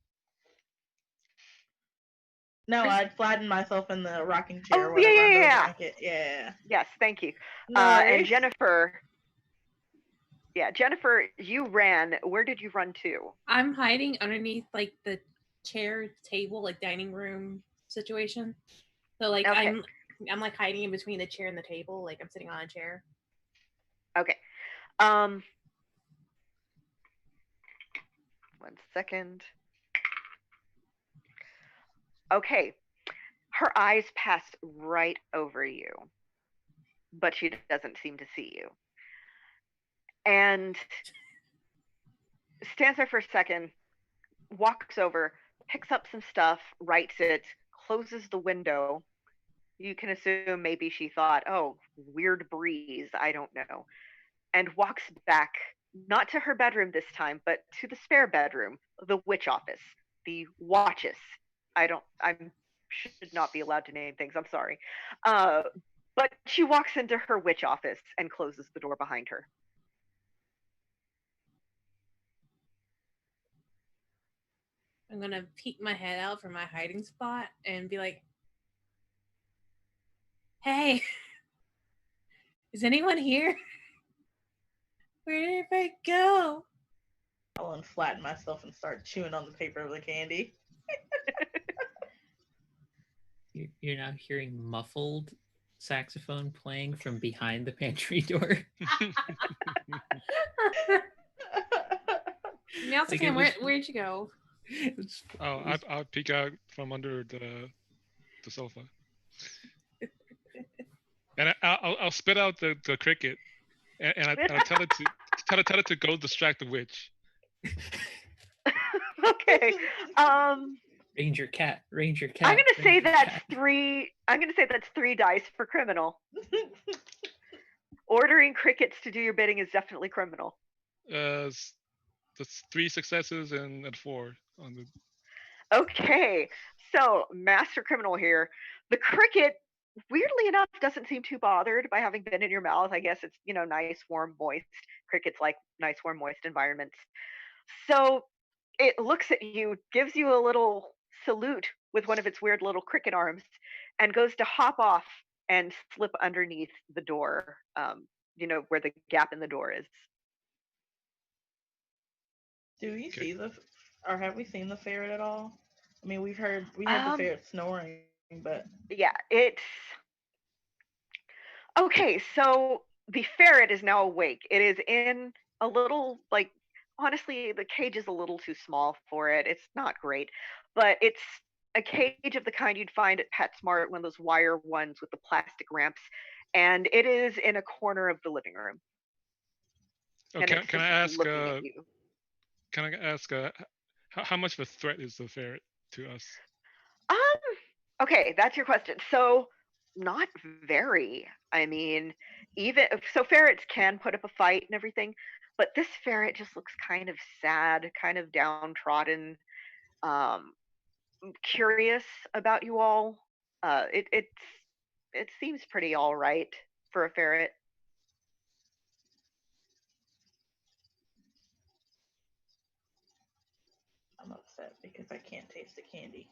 No, I'd flatten myself in the rocking chair Oh, or yeah, whatever yeah, under a yeah. blanket. Yeah. Yes, thank you. No And worries. Jennifer, yeah, Jennifer, you ran. Where did you run to? I'm hiding underneath like the chair table, like dining room situation. So like Okay. I'm like hiding in between the chair and the table, like I'm sitting on a chair. Okay. 1 second. Okay. Her eyes passed right over you, but she doesn't seem to see you. And stands there for a second, walks over, picks up some stuff, writes it, closes the window. You can assume maybe she thought, oh, weird breeze, I don't know. And walks back, not to her bedroom this time, but to the spare bedroom, the witch office, the watches. I should not be allowed to name things, I'm sorry. But she walks into her witch office and closes the door behind her. I'm gonna peek my head out from my hiding spot and be like, "Hey, is anyone here? Where did everybody go?" I'll unflatten myself and start chewing on the paper of the candy. You're now hearing muffled saxophone playing from behind the pantry door. Meowsicam, it was- where'd you go? I'll peek out from under the sofa, and I'll spit out the cricket, and I tell it to go distract the witch. Okay. Ranger cat. I'm gonna say that's three. I'm gonna say that's 3 dice for criminal. Ordering crickets to do your bidding is definitely criminal. That's 3 successes and 4 on the. Okay, so master criminal here. The cricket, weirdly enough, doesn't seem too bothered by having been in your mouth. I guess it's, nice, warm, moist. Crickets like nice, warm, moist environments. So it looks at you, gives you a little salute with one of its weird little cricket arms, and goes to hop off and slip underneath the door, where the gap in the door is. Do we see or have we seen the ferret at all? I mean, we heard the ferret snoring, but yeah, it's okay. So the ferret is now awake. It is in a little, like, honestly, the cage is a little too small for it. It's not great, but it's a cage of the kind you'd find at PetSmart, one of those wire ones with the plastic ramps, and it is in a corner of the living room. Oh, And can it's I just ask? looking at you. Can I ask? How much of a threat is the ferret to us? Okay, that's your question. So, not very. I mean, even so, ferrets can put up a fight and everything, but this ferret just looks kind of sad, kind of downtrodden, um, curious about you all. It seems pretty all right for a ferret. I'm upset because I can't taste the candy.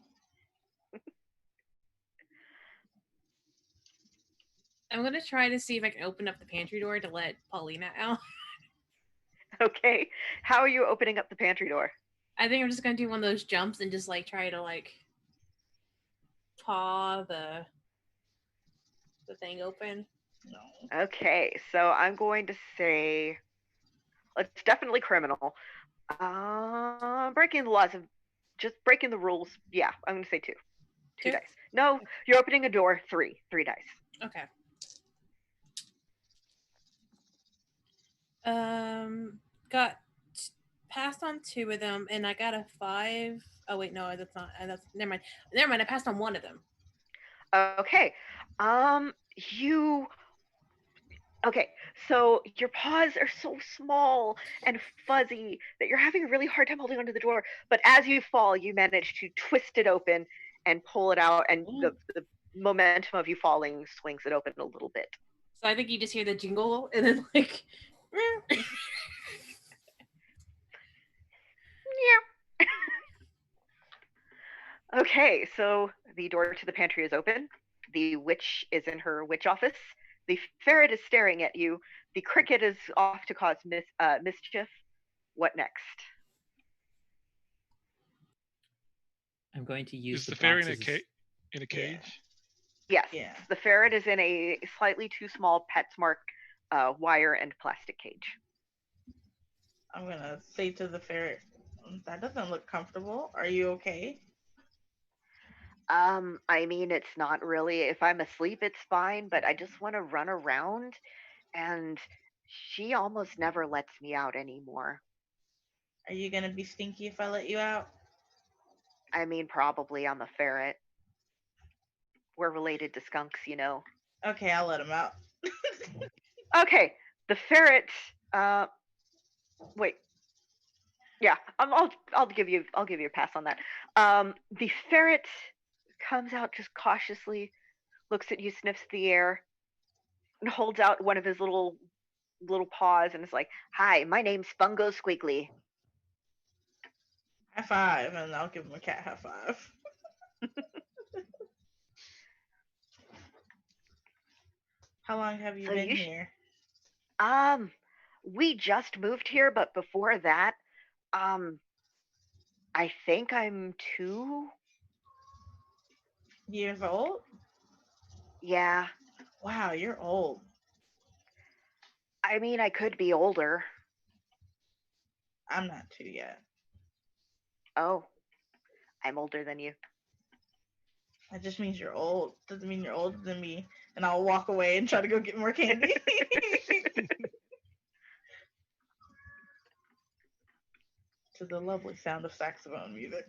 I'm gonna try to see if I can open up the pantry door to let Paulina out. Okay, how are you opening up the pantry door? I think I'm just gonna do one of those jumps and just like try to like paw the the thing open. No. Okay, so I'm going to say it's definitely criminal. Breaking the laws of just breaking the rules. Yeah, I'm going to say two. Two Two? dice. No, you're opening a door. Three dice. Okay. Got passed on 2 of them, and I got a 5. Oh wait, no, that's not. That's never mind. Never mind. I passed on 1 of them. Okay. You. Okay, so your paws are so small and fuzzy that you're having a really hard time holding onto the door. But as you fall, you manage to twist it open and pull it out, and the momentum of you falling swings it open a little bit. So I think you just hear the jingle, and then like. Yeah. Okay, so the door to the pantry is open. The witch is in her witch office. The ferret is staring at you. The cricket is off to cause mischief. What next? I'm going to use Is the the fairy in boxes. a cage? Yes. Yeah. The ferret is in a slightly too small PetSmart wire and plastic cage. I'm gonna say to the ferret, that doesn't look comfortable. Are you okay? I mean, it's not really. If I'm asleep, it's fine, but I just want to run around, and she almost never lets me out anymore. Are you gonna be stinky if I let you out? I mean, probably I'm a ferret. We're related to skunks, you know. Okay, I'll let him out. Okay, the ferret. Wait. Yeah, I'll give you a pass on that. The ferret comes out just cautiously, looks at you, sniffs the air, and holds out one of his little paws, and is like, "Hi, my name's Fungo Squiggly." High five, and I'll give him a cat high five. How long have you So been here? we just moved here, but before that, um, I think I'm 2. Years old? Yeah, Wow, you're old. I mean, I could be older. I'm not 2 yet. Oh, I'm older than you. That just means you're old. Doesn't mean you're older than me. And I'll walk away and try to go get more candy. To the lovely sound of saxophone music.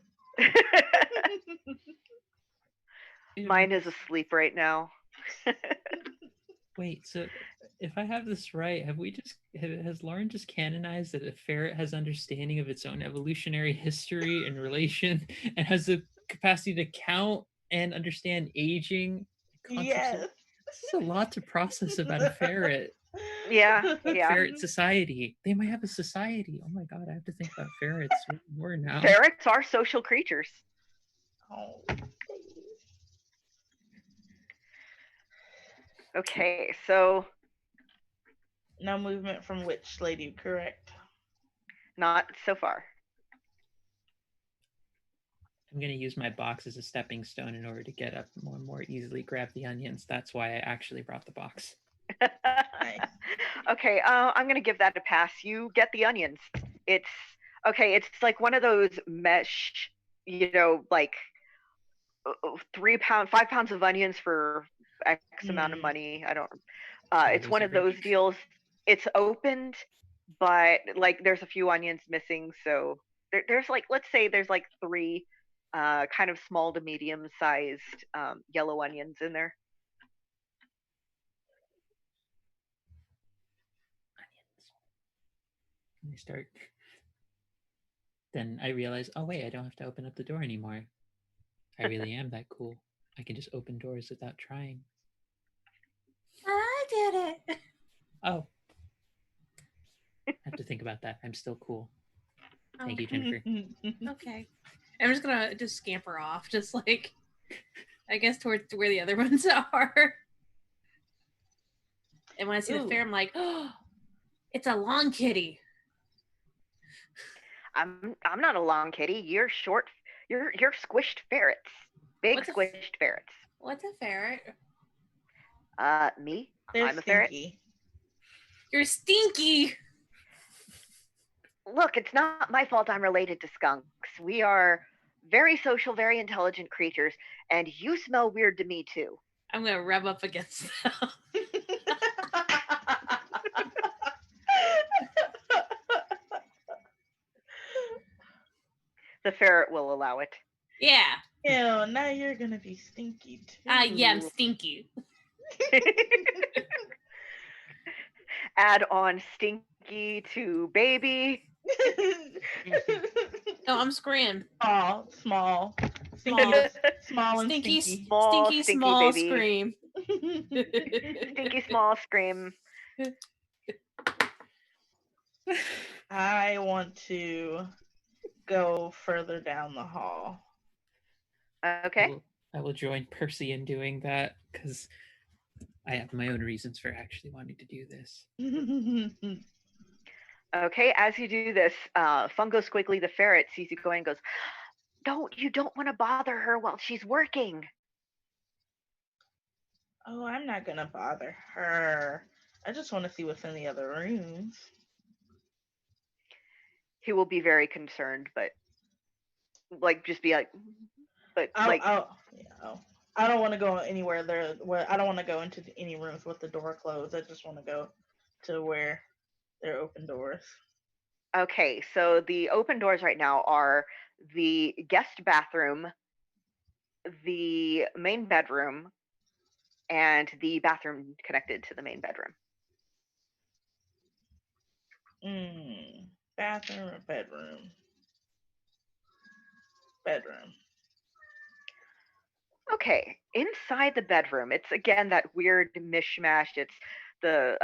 Mine is asleep right now. Wait, so if I have this right, has Lauren just canonized that a ferret has understanding of its own evolutionary history and relation and has the capacity to count and understand aging concepts? Yes. This is a lot to process about a ferret. Yeah. Ferret society. They might have a society. Oh my god, I have to think about ferrets more now. Ferrets are social creatures. Oh. Okay, so No movement from Witch Lady, correct? not so far. I'm going to use my box as a stepping stone in order to get up more easily, grab the onions. That's why I actually brought the box. Nice. Okay, I'm gonna give that a pass. You get the onions. It's okay. It's like one of those mesh, like 3 pound, 5 pounds of onions for X amount of money. I don't. It's those one are of those great. deals. It's opened, but like there's a few onions missing. So there's like, let's say there's like 3, kind of small to medium sized yellow onions in there. I start. Then I realize, oh wait, I don't have to open up the door anymore. I really am that cool. I can just open doors without trying. I did it. Oh. I have to think about that. I'm still cool. Thank you, Jennifer. Okay. I'm just gonna just scamper off, just like I guess towards where the other ones are. And when I see the fair, I'm like, oh, it's a long kitty. I'm not a long kitty. You're short. You're squished ferrets. Big What's a squished ferrets. What's a ferret? Me? They're I'm a ferret. stinky. You're stinky. Look, it's not my fault I'm related to skunks. We are very social, very intelligent creatures, and you smell weird to me too. I'm gonna rub up against them. The ferret will allow it. Yeah. Ew, now you're gonna be stinky too. Yeah, I'm stinky. Add on stinky to baby. No, I'm scream. Oh, small and Stinky, stinky. Small, stinky, stinky small baby. scream. Stinky small scream. I want to go further down the hall. Okay. I will join Percy in doing that because I have my own reasons for actually wanting to do this. Okay, as you do this, Fungo Squiggly the ferret sees you going and goes, you don't want to bother her while she's working. Oh, I'm not gonna bother her. I just want to see what's in the other rooms. He will be very concerned, but just be like, but I don't want to go anywhere there. I don't want to go into any rooms with the door closed. I just want to go to where there are open doors. Okay, so the open doors right now are the guest bathroom, the main bedroom, and the bathroom connected to the main bedroom. Bathroom or bedroom? Bedroom. Okay, inside the bedroom, it's again that weird mishmash. It's the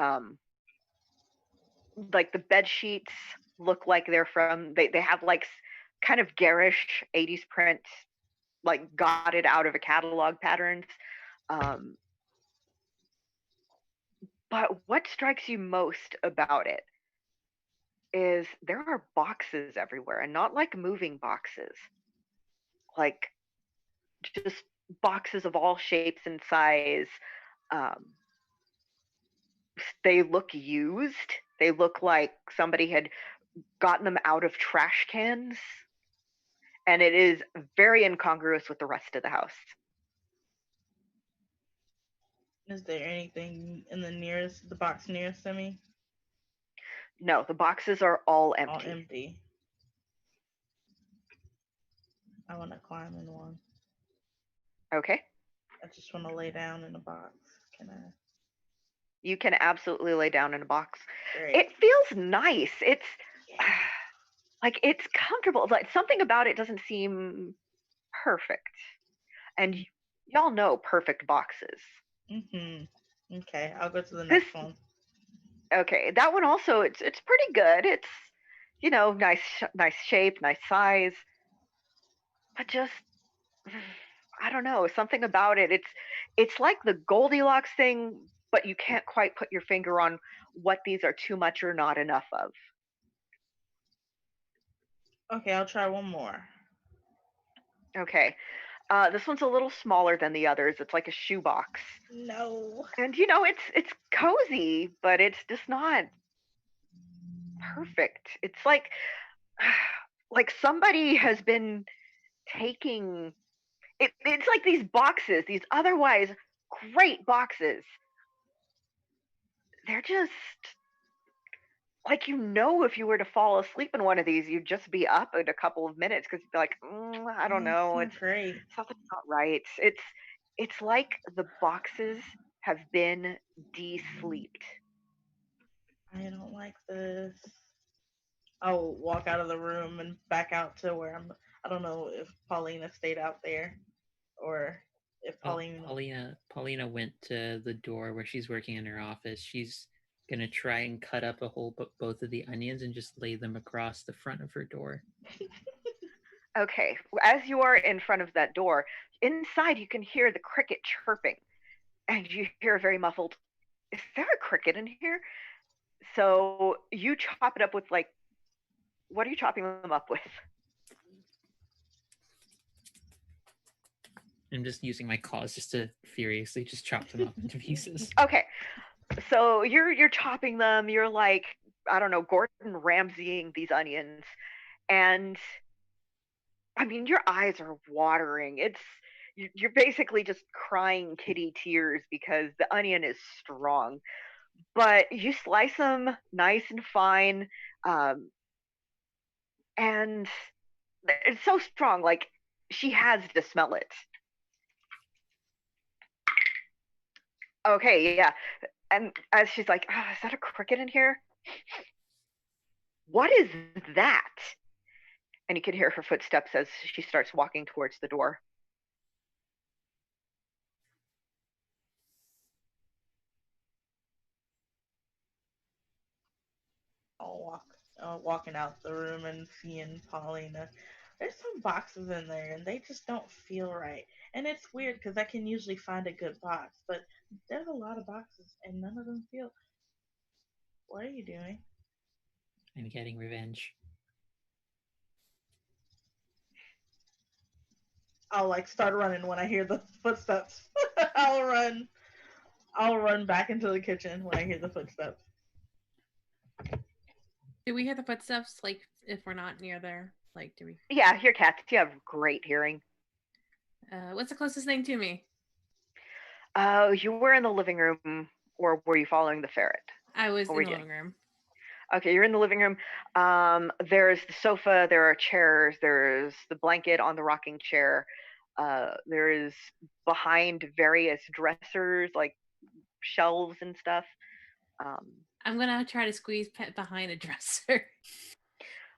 the bed sheets look like they're from they have kind of garish 80s print, got it out of a catalog patterns. But what strikes you most about it is there are boxes everywhere, and not like moving boxes, like just boxes of all shapes and size. Um, they look used. They look like somebody had gotten them out of trash cans, and it is very incongruous with the rest of the house. Is there anything in the box nearest to me? No, the boxes are all empty. All empty. I want to climb in one. Okay. I just want to lay down in a box. Can I? You can absolutely lay down in a box. Great. It feels nice. It's it's comfortable. Like something about it doesn't seem perfect. And y'all know perfect boxes. Okay, I'll go to the next one. Okay, that one also it's pretty good. It's nice shape, nice size. But just I don't know, something about it. It's like the Goldilocks thing, but you can't quite put your finger on what these are too much or not enough of. Okay, I'll try one more. Okay. This one's a little smaller than the others. It's like a shoebox. No. And it's cozy, but it's just not perfect. It's like somebody has been taking it's like these boxes, these otherwise great boxes. They're just if you were to fall asleep in one of these, you'd just be up in a couple of minutes because you'd be like, I don't know, It's great. Something's not right. It's like the boxes have been de-sleeped. I don't like this. I'll walk out of the room and back out to where I don't know if Paulina stayed out there or if Paulina went to the door where she's working in her office. She's gonna try and cut up both of the onions and just lay them across the front of her door. Okay, as you are in front of that door, inside you can hear the cricket chirping, and you hear a very muffled, "Is there a cricket in here?" So you chop it up with what are you chopping them up with? I'm just using my claws just to furiously just chop them up into pieces. Okay, so you're chopping them. You're like, I don't know, Gordon Ramsaying these onions, and I mean your eyes are watering. You're basically just crying kitty tears because the onion is strong. But you slice them nice and fine, um, and it's so strong. Like she has to smell it. Okay, yeah. And as she's like, oh, is that a cricket in here? What is that? And you can hear her footsteps as she starts walking towards the door. Walking out the room and seeing Paulina. There's some boxes in there and they just don't feel right. And it's weird because I can usually find a good box, but there's a lot of boxes and none of them feel. What are you doing? I'm getting revenge. I'll like start running when I hear the footsteps. I'll run. I'll run back into the kitchen when I hear the footsteps. Do we hear the footsteps? Like, if we're not near there, like, do we? Yeah, your cats. You have great hearing. What's the closest thing to me? You were in the living room, or were you following the ferret? I was What in were the you living room. Okay, you're in the living room. There's the sofa. There are chairs. There's the blanket on the rocking chair. There is behind various dressers, like shelves and stuff. I'm gonna try to squeeze Pet behind a dresser.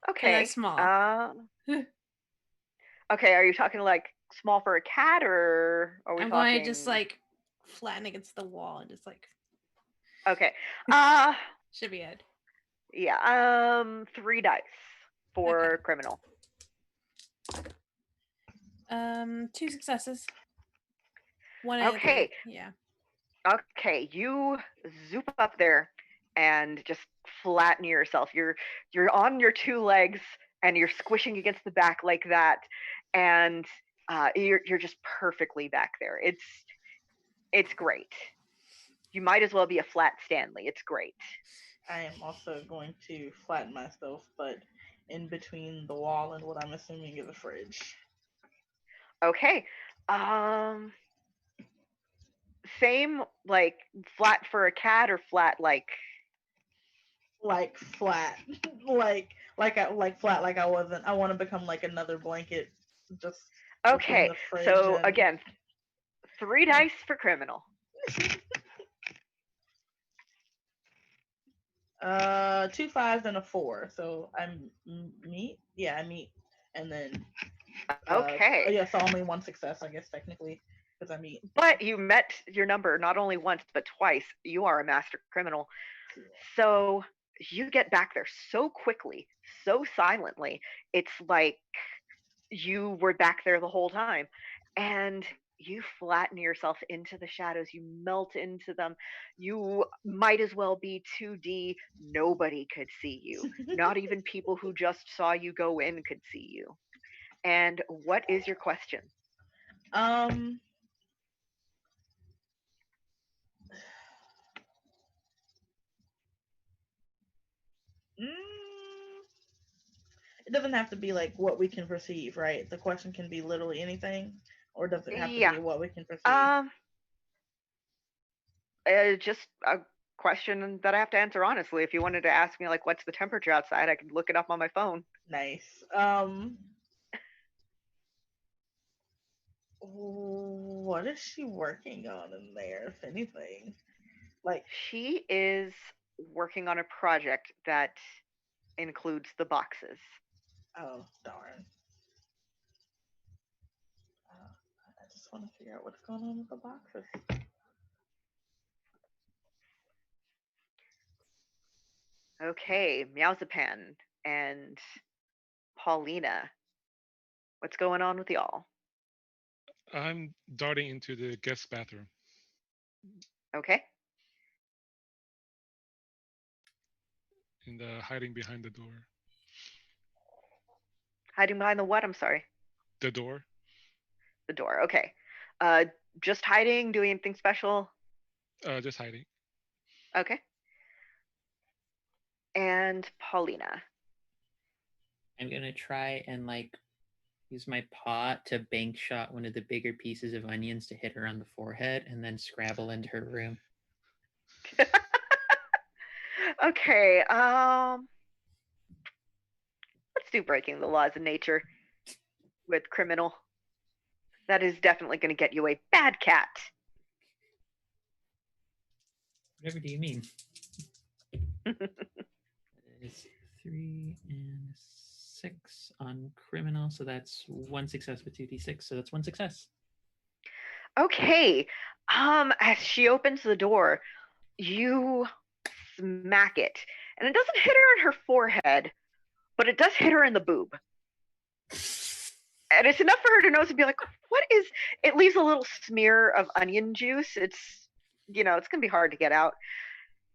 Okay. That's small. Okay, are you talking like small for a cat, or are we I'm talking? going to just like flatten against the wall and just like. Okay. Should be it. Yeah. 3 dice for Okay. criminal. 2 successes. 1 Okay. Yeah. Okay, you zoop up there and just flatten yourself. You're on your 2 legs and you're squishing against the back like that, and you're just perfectly back there. It's great. You might as well be a flat Stanley. It's great. I am also going to flatten myself, but in between the wall and what I'm assuming is a fridge. Okay. Same, like flat for a cat, or flat like flat, like flat, like I wasn't. I want to become like another blanket, just between okay. the fridge So and. again, 3 dice for criminal. 2 5s and a 4. So I'm meet. Yeah, I meet, and then. Okay. Yeah, so only 1 success, I guess technically, because I meet. But you met your number not only once but twice. You are a master criminal. Yeah. So you get back there so quickly, so silently. It's like you were back there the whole time. And you flatten yourself into the shadows. You melt into them. You might as well be 2D. Nobody could see you. Not even people who just saw you go in could see you. And what is your question? It doesn't have to be like what we can perceive, right? The question can be literally anything, or does it have to be what we can perceive? Just a question that I have to answer honestly. If you wanted to ask me like what's the temperature outside, I could look it up on my phone. Nice. What is she working on in there, if anything? Like she is working on a project that includes the boxes. Oh darn. I just want to figure out what's going on with the boxes. Okay, Meowzapan and Paulina. What's going on with y'all? I'm darting into the guest bathroom. Okay. And hiding behind the door. Hiding behind the what? I'm sorry. The door. The door. Okay. Just hiding, doing anything special? Just hiding. Okay. And Paulina. I'm gonna try and use my paw to bank shot one of the bigger pieces of onions to hit her on the forehead and then scrabble into her room. Okay, let's do breaking the laws of nature with criminal. That is definitely going to get you a bad cat. Whatever do you mean? It's 3 and 6 on criminal, so that's 1 success with 2d6, so that's 1 success. Okay, as she opens the door, you smack it, and it doesn't hit her in her forehead, but it does hit her in the boob. And it's enough for her to notice and be like, what is, it leaves a little smear of onion juice. It's, it's going to be hard to get out.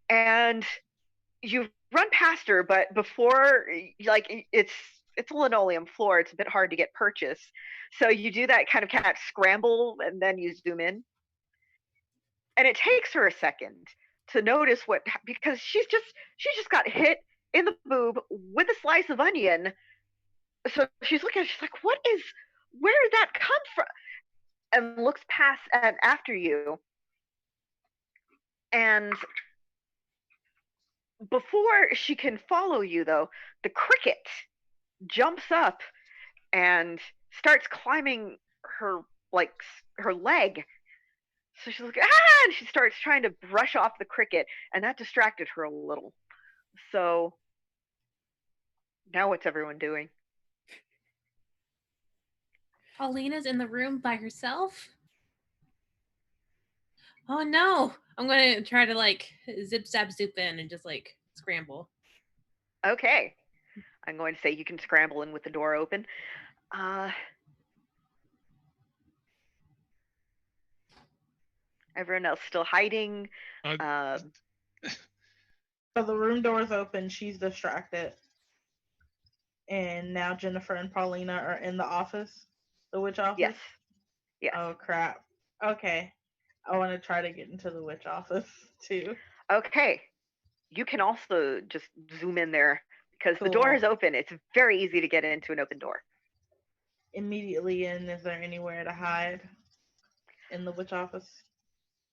And you run past her, but before, it's a linoleum floor. It's a bit hard to get purchase. So you do that kind of cat scramble, and then you zoom in. And it takes her a second to notice because she just got hit in the boob with a slice of onion. So she's looking, she's like, where did that come from? And looks past and after you. And before she can follow you, though, the cricket jumps up and starts climbing her leg. So she's like, ah! And she starts trying to brush off the cricket, and that distracted her a little. So now what's everyone doing? Paulina's in the room by herself. Oh no! I'm gonna try to zip zap zoop in and just scramble. Okay. I'm going to say you can scramble in with the door open. Everyone else still hiding. So the room door is open. She's distracted. And now Jennifer and Paulina are in the office, the witch office? Yes. Yes. Oh, crap. Okay. I want to try to get into the witch office, too. Okay. You can also just zoom in there because Cool. the door is open. It's very easy to get into an open door. Immediately in, is there anywhere to hide in the witch office?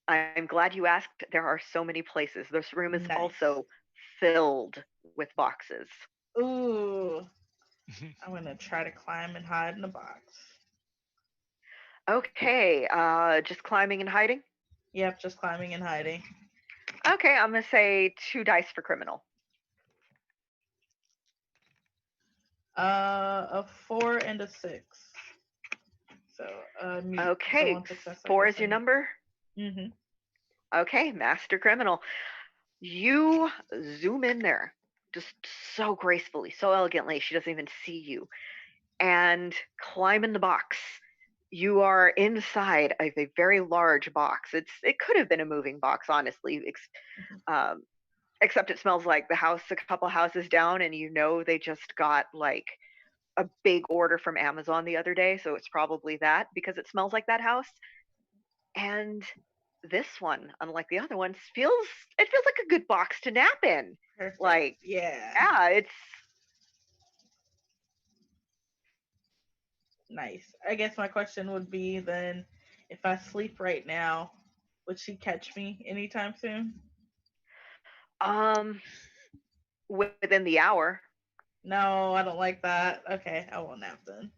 I'm glad you asked. There are so many places. This room is Nice. also filled with boxes. Ooh. I'm going to try to climb and hide in the box. Okay. Just climbing and hiding? Yep, just climbing and hiding. Okay, I'm going to say 2 dice for criminal. A 4 and a 6. So, okay, success, 4 is your number? Mm-hmm. Okay, master criminal. You zoom in there just so gracefully, so elegantly, she doesn't even see you, and climb in the box. You are inside of a very large box. It could have been a moving box, honestly, except it smells like the house a couple houses down, and they just got a big order from Amazon the other day, so it's probably that because it smells like that house. And this one, unlike the other ones, feels like a good box to nap in. Perfect. Yeah, it's nice. I guess my question would be then, if I sleep right now, would she catch me anytime soon? within the hour. No, I don't like that. Okay, I won't nap then.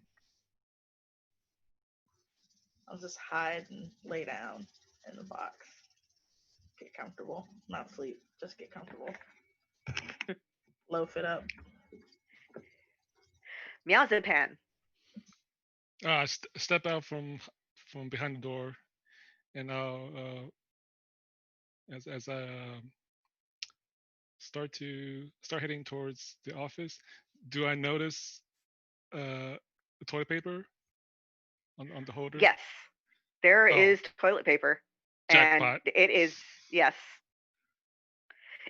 I'll just hide and lay down in the box. Get comfortable. Not sleep, just get comfortable. Loaf it up. Meowzapan. Step out from behind the door, and I'll as I start heading towards the office. Do I notice the toilet paper on the holder? Yes, there is toilet paper. Jackpot. And it is, yes.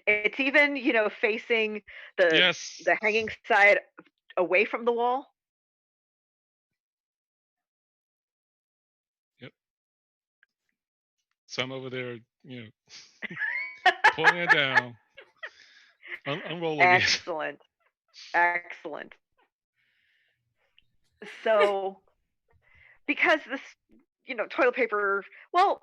It's even, facing the hanging side away from the wall. Yep. So I'm over there, pulling it down, unrolling it. Excellent. Excellent. So, because this, toilet paper, well,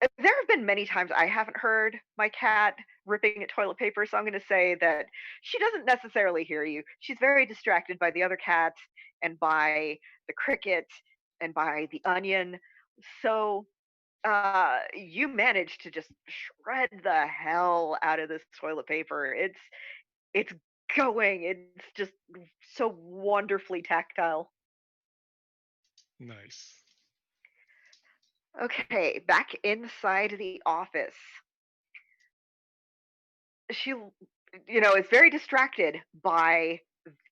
there have been many times I haven't heard my cat ripping at toilet paper, so I'm going to say that she doesn't necessarily hear you. She's very distracted by the other cats and by the cricket and by the onion. So, you managed to just shred the hell out of this toilet paper. It's going. It's just so wonderfully tactile. Nice. Okay, back inside the office. She, is very distracted by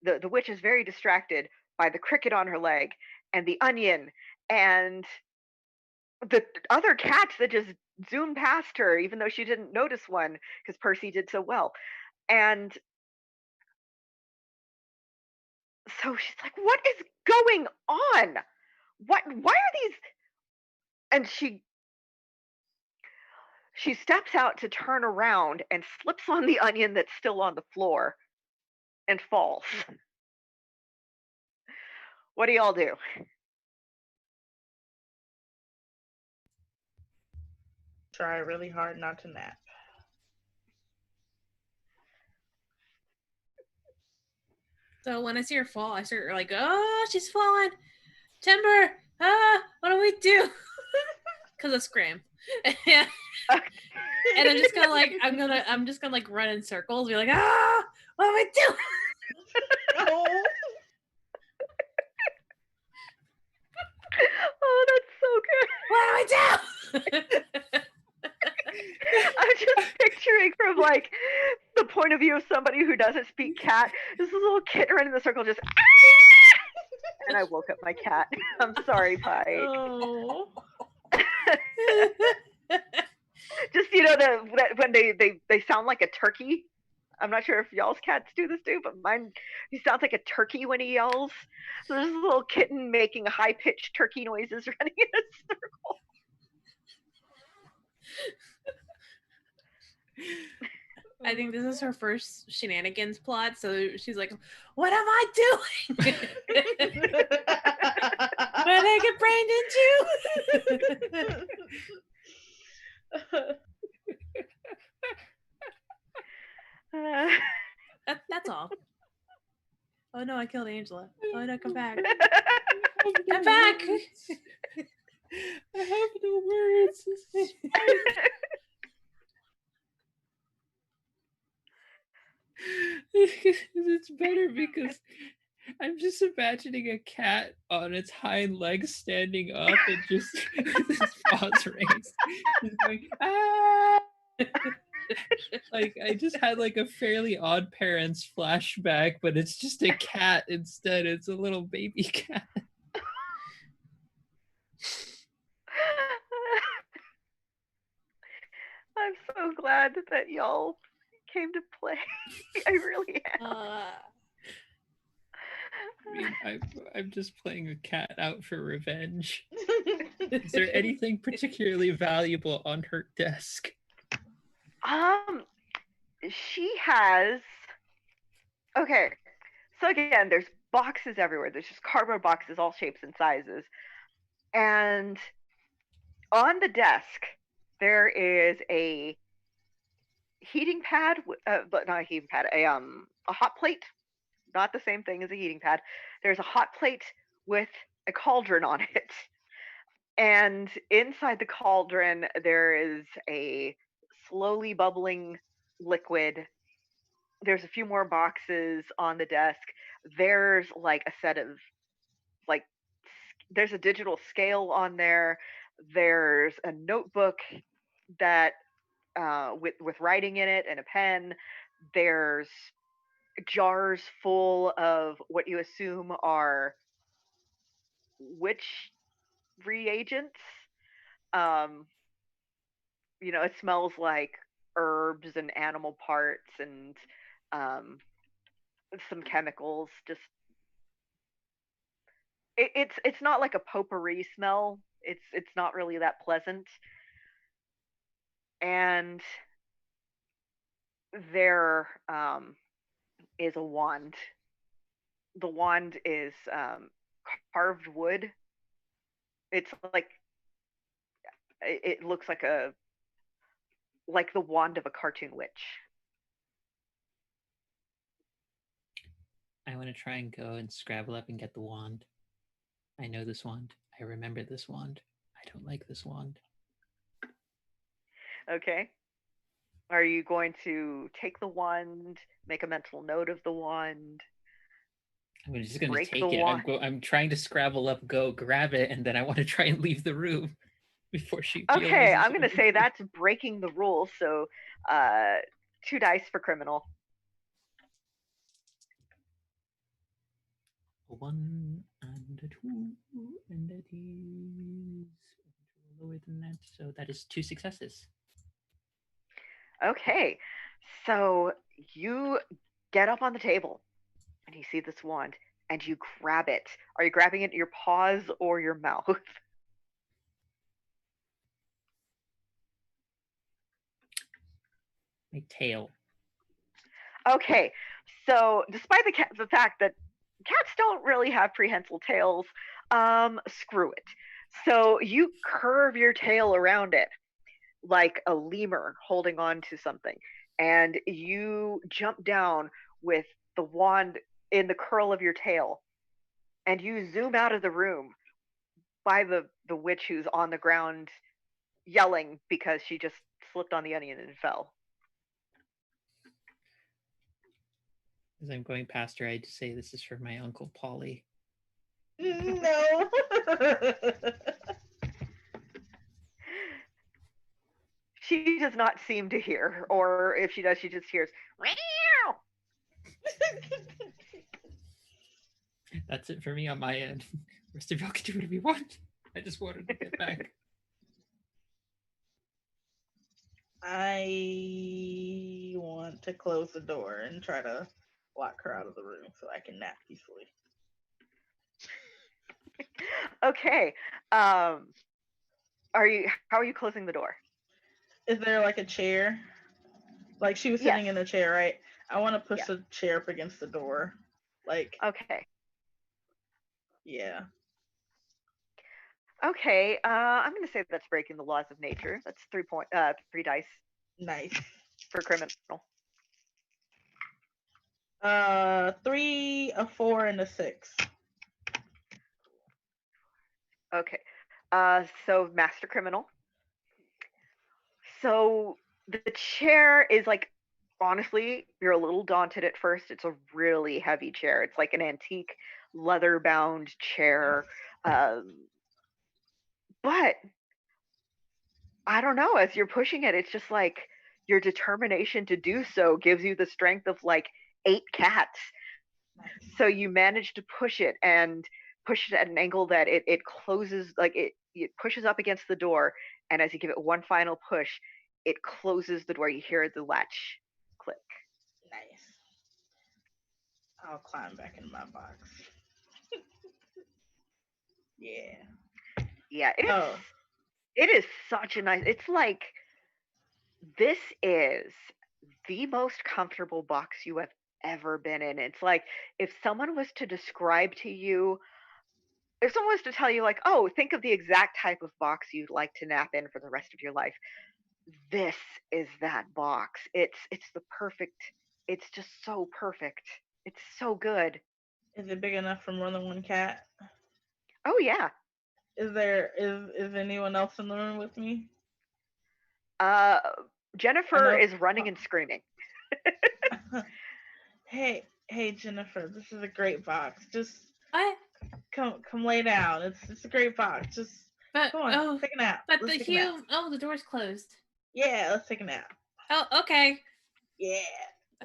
the witch is very distracted by the cricket on her leg and the onion and the other cats that just zoomed past her, even though she didn't notice one because Percy did so well. And so she's like, "What is going on? What? Why are these?" And she steps out to turn around and slips on the onion that's still on the floor and falls. What do y'all do? Try really hard not to nap. So when I see her fall, I start like, oh, she's falling. Timber, what do we do? Because I scream. And I'm just kind of like, I'm just gonna like run in circles, be like, what do we do? Oh. Oh, that's so good. What do we do? I'm just picturing from like the point of view of somebody who doesn't speak cat. This little kitten running in the circle just and I woke up my cat. I'm sorry, Pike. Oh. Just when they sound like a turkey. I'm not sure if y'all's cats do this too, but mine he sounds like a turkey when he yells. So there's a little kitten making high pitched turkey noises running in a circle. I think this is her first shenanigans plot, so she's like, what am I doing? Where did I get brained into? That's all. Oh no, I killed Angela. Oh no, come back. Come back. I have no words. This is it's better because I'm just imagining a cat on its hind legs standing up and just with its paws raised, just going, ah! Like I just had like a Fairly Odd Parents flashback, but it's just a cat instead. It's a little baby cat. I'm so glad that y'all came to play. I really am. I mean, I'm just playing a cat out for revenge. Is there anything particularly valuable on her desk? She has. Okay, so again, there's boxes everywhere. There's just cardboard boxes, all shapes and sizes, and on the desk there is a heating pad, but not a heating pad, a hot plate. Not the same thing as a heating pad. There's a hot plate with a cauldron on it. And inside the cauldron, there is a slowly bubbling liquid. There's a few more boxes on the desk. There's like a set of, like, there's a digital scale on there. There's a notebook that, with writing in it and a pen. There's jars full of what you assume are witch reagents. Um, it smells like herbs and animal parts and um, some chemicals. Just it's not like a potpourri smell. It's not really that pleasant. and there is a wand. The wand is carved wood. It's like it looks like the wand of a cartoon witch. I want to try and go and scrabble up and get the wand. I know this wand. I remember this wand. I don't like this wand. Okay. Are you going to take the wand, make a mental note of the wand, I'm just going to break the take it. wand? I'm trying to scrabble up, go grab it, and then I want to try and leave the room before she Okay, realizes. I'm going to say that's breaking the rules. So, 2 dice for criminal. A 1 and a 2, and that is lower than that. So that is 2 successes. Okay, so you get up on the table and you see this wand and you grab it. Are you grabbing it in your paws or your mouth? My tail. Okay, so despite the fact that cats don't really have prehensile tails, screw it. So you curve your tail around it like a lemur holding on to something, and you jump down with the wand in the curl of your tail, and you zoom out of the room by the witch who's on the ground yelling because she just slipped on the onion and fell. As I'm going past her, I just say, "This is for my Uncle Polly." No. She does not seem to hear, or if she does, she just hears meow. That's it for me on my end. Rest of y'all can do whatever you want. I just wanted to get back. I want to close the door and try to lock her out of the room so I can nap peacefully. Okay. Are you? How are you closing the door? Is there like a chair? Like she was sitting Yes. in a chair, right? I want to push Yeah. the chair up against the door. Like, Okay. yeah. Okay. I'm going to say that's breaking the laws of nature. That's 3 dice Nice. for criminal. 3, a 4, and a 6. Okay. So master criminal. So the chair is like, honestly, you're a little daunted at first. It's a really heavy chair. It's like an antique leather bound chair. But I don't know, as you're pushing it, it's just like your determination to do so gives you the strength of like 8 cats. So you manage to push it and push it at an angle that it closes, like it pushes up against the door, and as you give it one final push, it closes the door. You hear the latch click. Nice. I'll climb back in my box. Yeah. Yeah, Oh, it is such a nice, it's like, this is the most comfortable box you have ever been in. It's like, if someone was to describe to you, if someone was to tell you like, oh, think of the exact type of box you'd like to nap in for the rest of your life, this is that box. It's the perfect, it's just so perfect. It's so good. is it big enough for more than one cat? Oh yeah. Is anyone else in the room with me? Uh I Jennifer know. is running and screaming. Hey, Jennifer, this is a great box. Just What? come lay down. It's a great box. Just But come on, take a nap. but Let's the take a nap. the door's closed. Yeah, let's take a nap. Oh, okay. Yeah.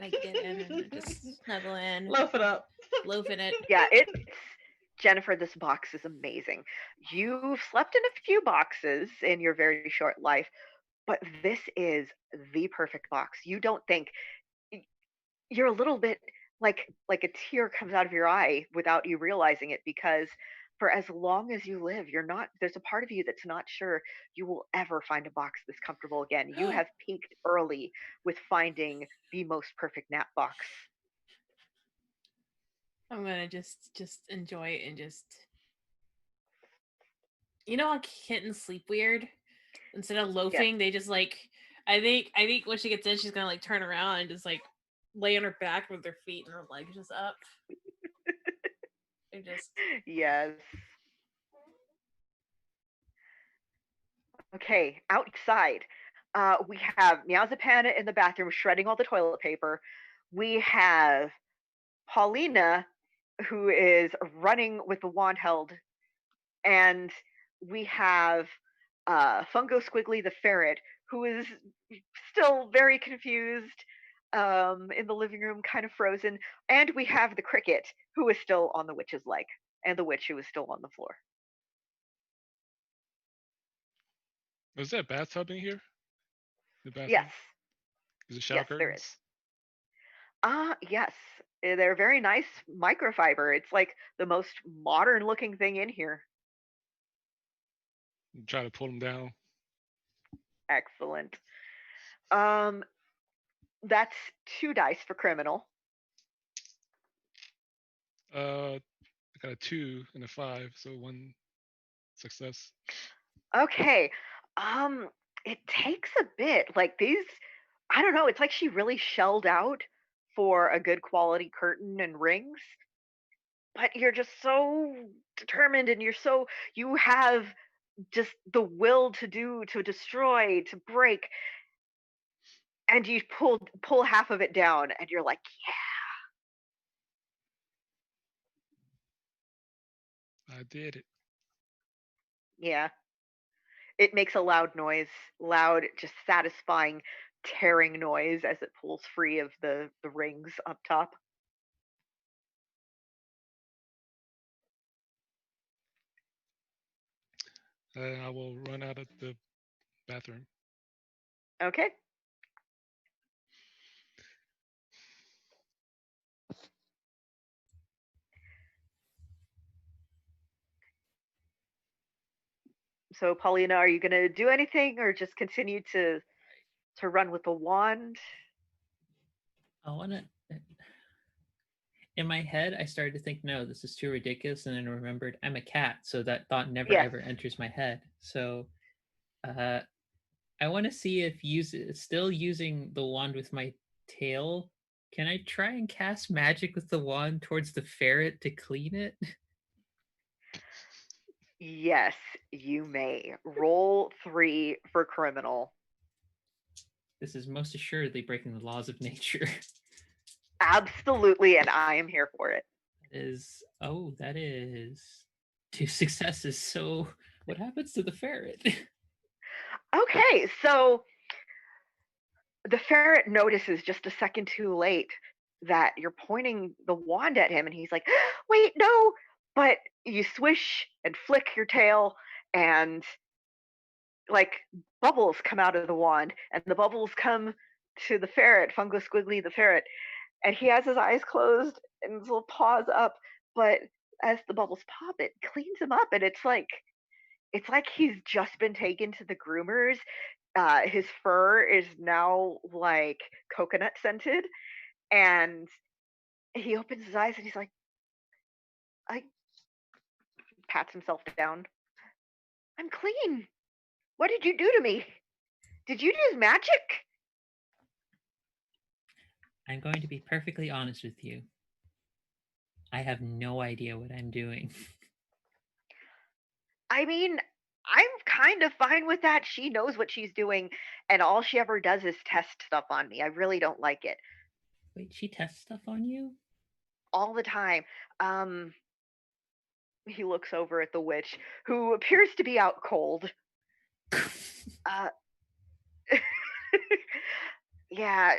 I get in and just snuggle in, Loaf it up. loafing it. Yeah, it's Jennifer, this box is amazing. You've slept in a few boxes in your very short life, but this is the perfect box. You don't think, you're a little bit like a tear comes out of your eye without you realizing it, because for as long as you live, there's a part of you that's not sure you will ever find a box this comfortable again. You have peaked early with finding the most perfect nap box. I'm gonna just enjoy it and just, you know how kittens sleep weird? Instead of Yes. loafing, they just like, I think when she gets in, she's gonna like turn around and just like lay on her back with her feet and her legs just up. And just Yes. Okay, outside. We have Meowzapan in the bathroom shredding all the toilet paper. We have Paulina, who is running with the wand held, and we have Fungo Squiggly the ferret, who is still very confused in the living room, kind of frozen. And we have the cricket, who is still on the witch's leg, and the witch, who is still on the floor. Is there a bathtub in here? The bathroom? Yes, Is it shower yes, there is. curtains? Yes. They're very nice microfiber. It's like the most modern looking thing in here. Try to pull them down. Excellent. That's 2 dice for criminal. I got a 2 and a 5, so 1 success. Okay. It takes a bit. Like these, I don't know, it's like she really shelled out for a good quality curtain and rings. But you're just so determined, and you have just the will to destroy, to break, and you pull half of it down, and you're like, I did it. yeah. It makes a loud noise, loud, just satisfying, tearing noise as it pulls free of the rings up top. I will run out of the bathroom. Okay. So, Paulina, are you gonna do anything, or just continue to run with the wand? I want to. In my head, I started to think, no, this is too ridiculous, and then remembered I'm a cat, so that thought never Yes. ever enters my head. So, I want to see if still using the wand with my tail. Can I try and cast magic with the wand towards the ferret to clean it? Yes, you may. Roll 3 for criminal. This is most assuredly breaking the laws of nature. Absolutely, and I am here for it. That is 2 successes. So, what happens to the ferret? Okay, so the ferret notices just a second too late that you're pointing the wand at him, and he's like, wait, no. But you swish and flick your tail, and like bubbles come out of the wand, and the bubbles come to the ferret, Fungo Squiggly the ferret, and he has his eyes closed and his little paws up. But as the bubbles pop, it cleans him up, and it's like he's just been taken to the groomers. His fur is now like coconut scented, and he opens his eyes and he's like, I pats himself down. I'm clean. What did you do to me? Did you use magic? I'm going to be perfectly honest with you. I have no idea what I'm doing. I mean, I'm kind of fine with that. She knows what she's doing, and all she ever does is test stuff on me. I really don't like it. Wait, she tests stuff on you? All the time. Um, he looks over at the witch, who appears to be out cold. Uh, yeah,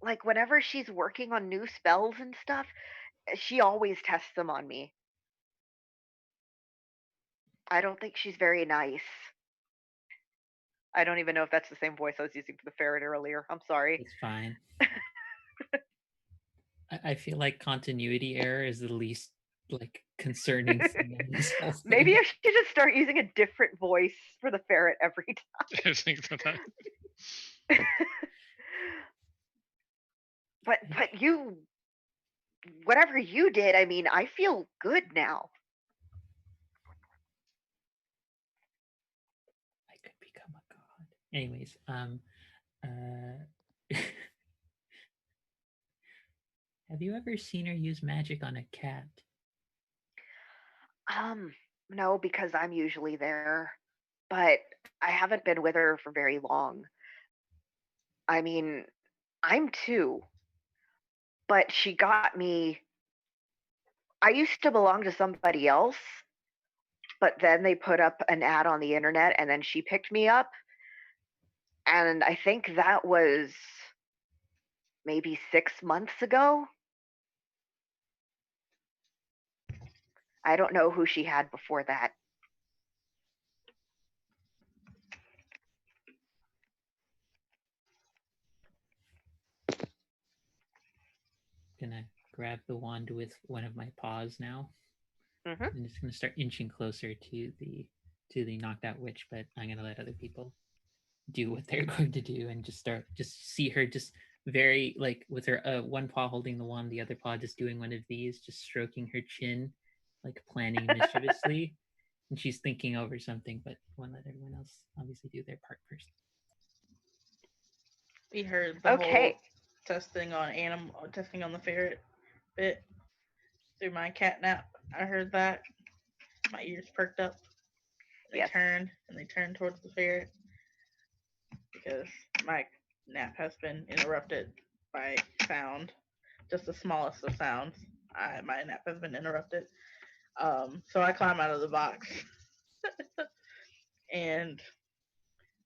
like whenever she's working on new spells and stuff, she always tests them on me. I don't think she's very nice. I don't even know if that's the same voice I was using for the ferret earlier. I'm sorry. It's fine. I feel like continuity error is the least like concerning thing on this whole Maybe thing. I should just start using a different voice for the ferret every time. I think that. But you, whatever you did, I mean, I feel good now. I could become a god. Anyways, have you ever seen her use magic on a cat? Um, no, because I'm usually there, but I haven't been with her for very long. I mean, I'm two, but she got me. I used to belong to somebody else, but then they put up an ad on the internet and then she picked me up. And I think that was maybe 6 months ago. I don't know who she had before that. Gonna grab the wand with one of my paws now. Hmm. I'm just gonna start inching closer to the knocked out witch, but I'm gonna let other people do what they're going to do and just see her just very like with her one paw holding the wand, the other paw just doing one of these, just stroking her chin, like planning mischievously. And she's thinking over something, but want to let everyone else obviously do their part first. We heard the whole Okay. testing on the ferret bit through my cat nap. I heard that. My ears perked up. They Yes. turned towards the ferret because my nap has been interrupted by sound, just the smallest of sounds. My nap has been interrupted. So I climb out of the box and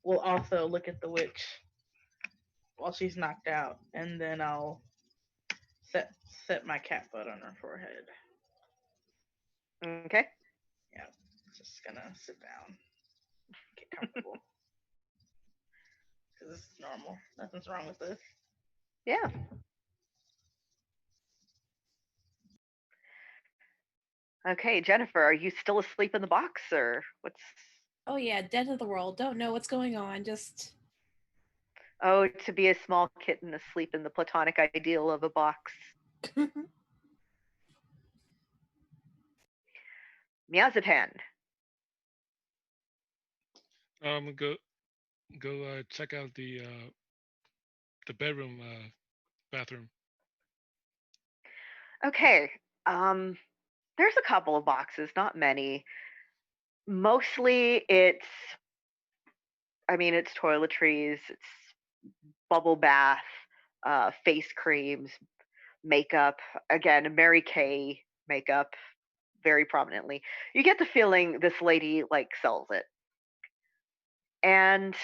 we'll also look at the witch while she's knocked out, and then I'll set my cat foot on her forehead. Okay. Yeah, just gonna sit down, get comfortable, because this is normal. Nothing's wrong with this. Yeah. Okay, Jennifer, are you still asleep in the box or what's. Oh yeah, dead of the world. Don't know what's going on. Just Oh, to be a small kitten asleep in the platonic ideal of a box. Miazapan. Go check out the bedroom bathroom. Okay. There's a couple of boxes, not many. Mostly it's toiletries, it's bubble bath, face creams, makeup. Again, Mary Kay makeup very prominently. You get the feeling this lady like sells it. And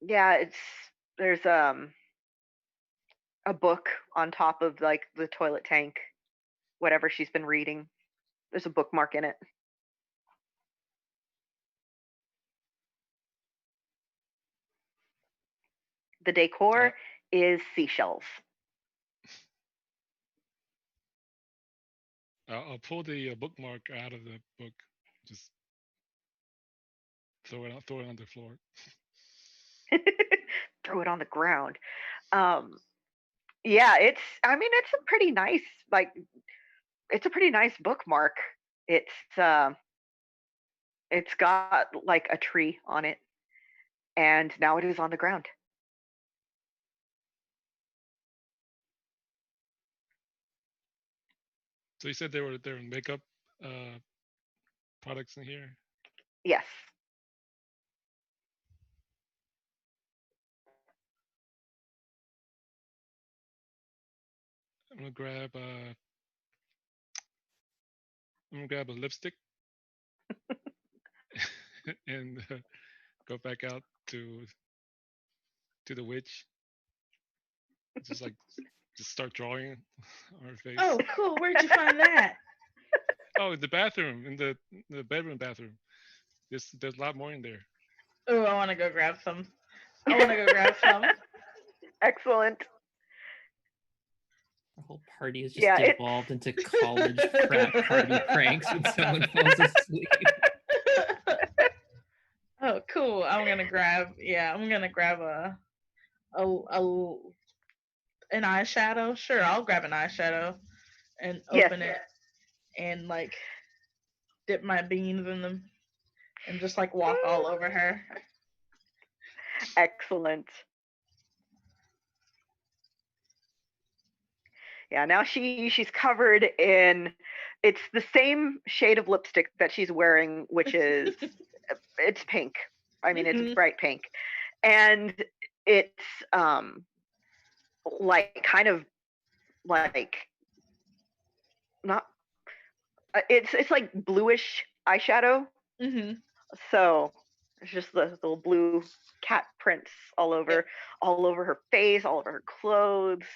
yeah, there's a book on top of like the toilet tank, whatever she's been reading. There's a bookmark in it. The Uh, decor is seashells. I'll pull the bookmark out of the book. Just throw it on the floor. Throw it on the ground. Um, yeah, it's a pretty nice like it's a pretty nice bookmark. It's uh it's got like a tree on it and now it is on the ground. So you said there were makeup uh, products in here. Yes. I'm gonna grab uh, I'm gonna grab a lipstick and go back out to the witch. Just like just start drawing on her face. Oh, cool. Where'd you find that? Oh, the bathroom in the bedroom bathroom. There's a lot more in there. Oh, I want to go grab some. I want to go grab some. Excellent. whole party has just Yeah, devolved into college frat party pranks when someone falls asleep. Oh, cool. I'm gonna grab a an eyeshadow. Sure, I'll grab an eyeshadow and Yes. open it and like dip my beans in them and just like walk all over her. Excellent. Yeah, now she's covered in, it's the same shade of lipstick that she's wearing, which is it's pink. I mean, it's Mhm. bright pink. And it's like kind of like not it's like bluish eyeshadow. Mhm. So it's just the little blue cat prints all Yep. over her face, all over her clothes.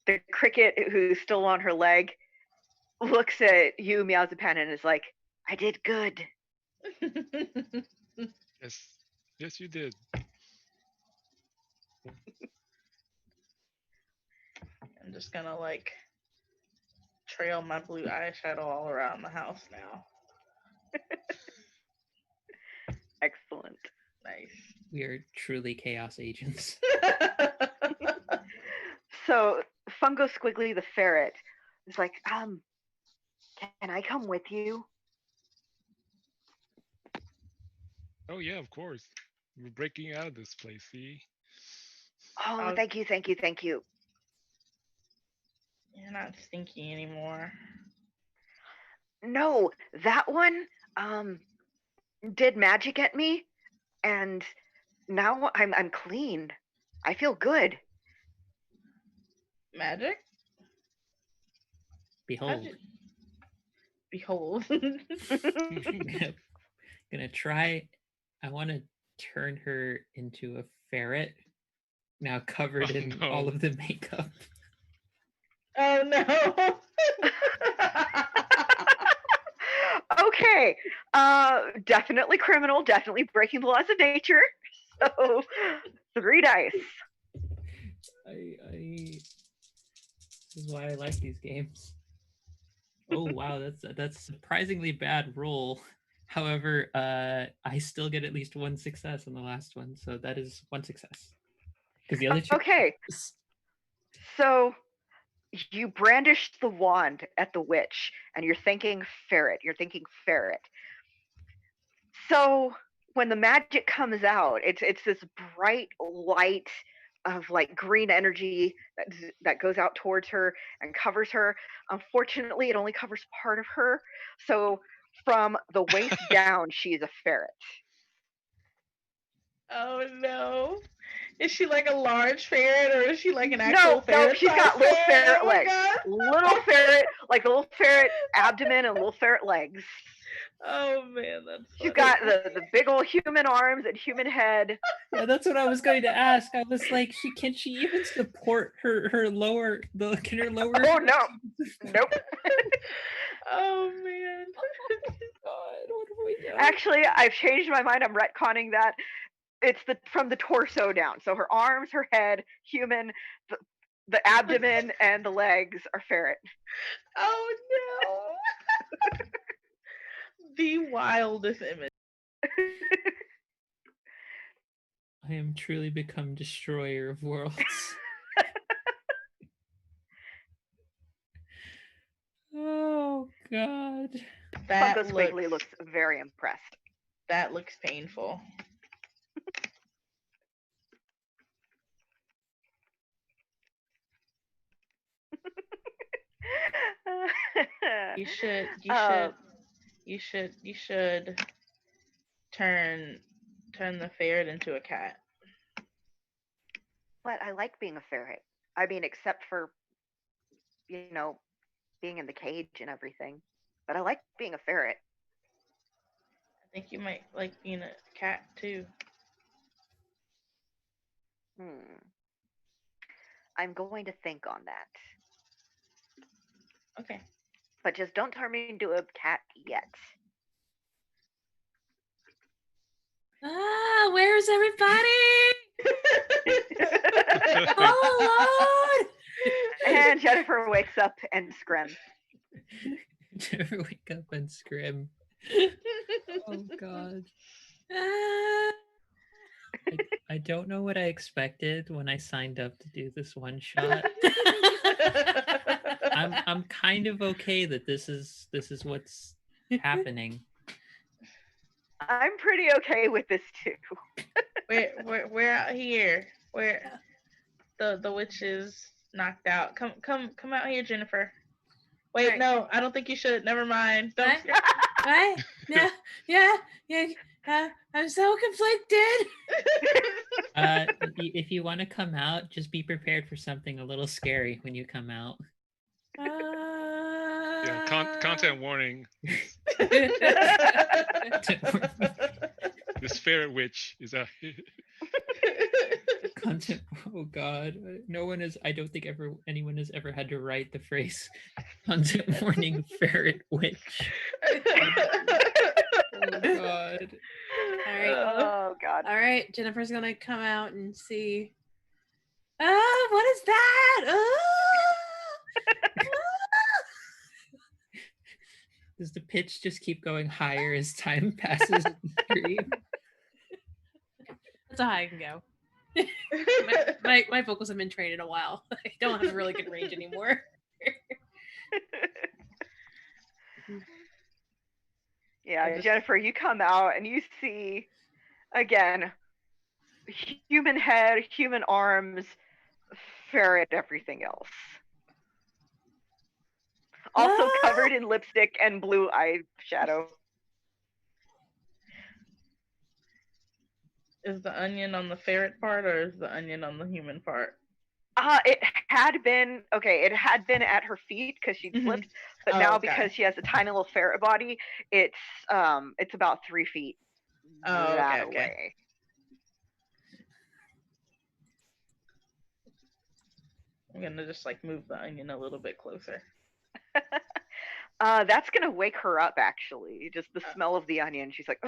The cricket who's still on her leg looks at you, Meowzapan, and is like, "I did good." Yes, yes, you did. I'm just gonna like trail my blue eyeshadow all around the house now. Excellent. Nice. We are truly chaos agents. So Fungo Squiggly the ferret is like, can I come with you? Oh yeah, of course. We're breaking out of this place. See? Oh, Oh, thank you, thank you, thank you. you're not stinky anymore. No, that one did magic at me, and now I'm clean. I feel good. Magic? Behold, Behold. I'm gonna try. I want to turn her into a ferret, now covered Oh in no. all of the makeup. Oh no. Okay, definitely criminal, definitely breaking the laws of nature. So 3 dice. This is why I like these games. Oh wow, that's a surprisingly bad roll. However, I still get at least one success on the last one, so that is one success. Because the other two. Okay, so you brandish the wand at the witch, and you're thinking ferret. You're thinking ferret. So when the magic comes out, it's this bright light of like green energy that goes out towards her and covers her. Unfortunately, it only covers part of her. So from the waist down, she's a ferret. Oh no. Is she like a large ferret or is she like an No, actual ferret she's size got little ferret Oh my legs. god. Little ferret, like the little ferret abdomen and little ferret legs. Oh man, that's She's funny. got the big old human arms and human head. Yeah, that's what I was going to ask. I was like, can she even support her lower can her lower? Oh no, nope. Oh man. God, what have we done? Actually, I've changed my mind. I'm retconning that. It's from the torso down. So her arms, her head, human, the abdomen, and the legs are ferret. Oh no. The wildest image. I am truly become destroyer of worlds. Oh God. Fungo Squiggly looks very impressed. That looks painful. You should turn the ferret into a cat. But I like being a ferret. I mean, except for, being in the cage and everything. But I like being a ferret. I think you might like being a cat too. I'm going to think on that. Okay. But just don't turn me into a cat yet. Where's everybody? Oh Lord! And Jennifer wakes up and screams. Never wake up and scrim. Oh god. I don't know what I expected when I signed up to do this one shot. I'm kind of okay that this is what's happening. I'm pretty okay with this too. We're out here. Where the witch is knocked out. Come out here, Jennifer. Wait, Right. no, I don't think you should. Never mind. Don't. What? Yeah. I'm so conflicted. If you want to come out, just be prepared for something a little scary when you come out. Yeah, content warning. This ferret witch is out here. Content. Oh god, no one is. I don't think anyone has ever had to write the phrase "content warning ferret witch." Oh god. All right. Oh god. All right. Jennifer's gonna come out and see. What is that? Does the pitch just keep going higher as time passes in the stream? That's how high I can go. My vocals have been trained in a while. I don't have a really good range anymore. Yeah, Jennifer, you come out and you see, again, human head, human arms, ferret, everything else. Also covered in lipstick and blue eyeshadow. Is the onion on the ferret part or is the onion on the human part? It had been at her feet because she'd slipped, but now because she has a tiny little ferret body, it's about 3 feet that way. I'm gonna just move the onion a little bit closer. That's gonna wake her up actually. Just the smell of the onion. She's like,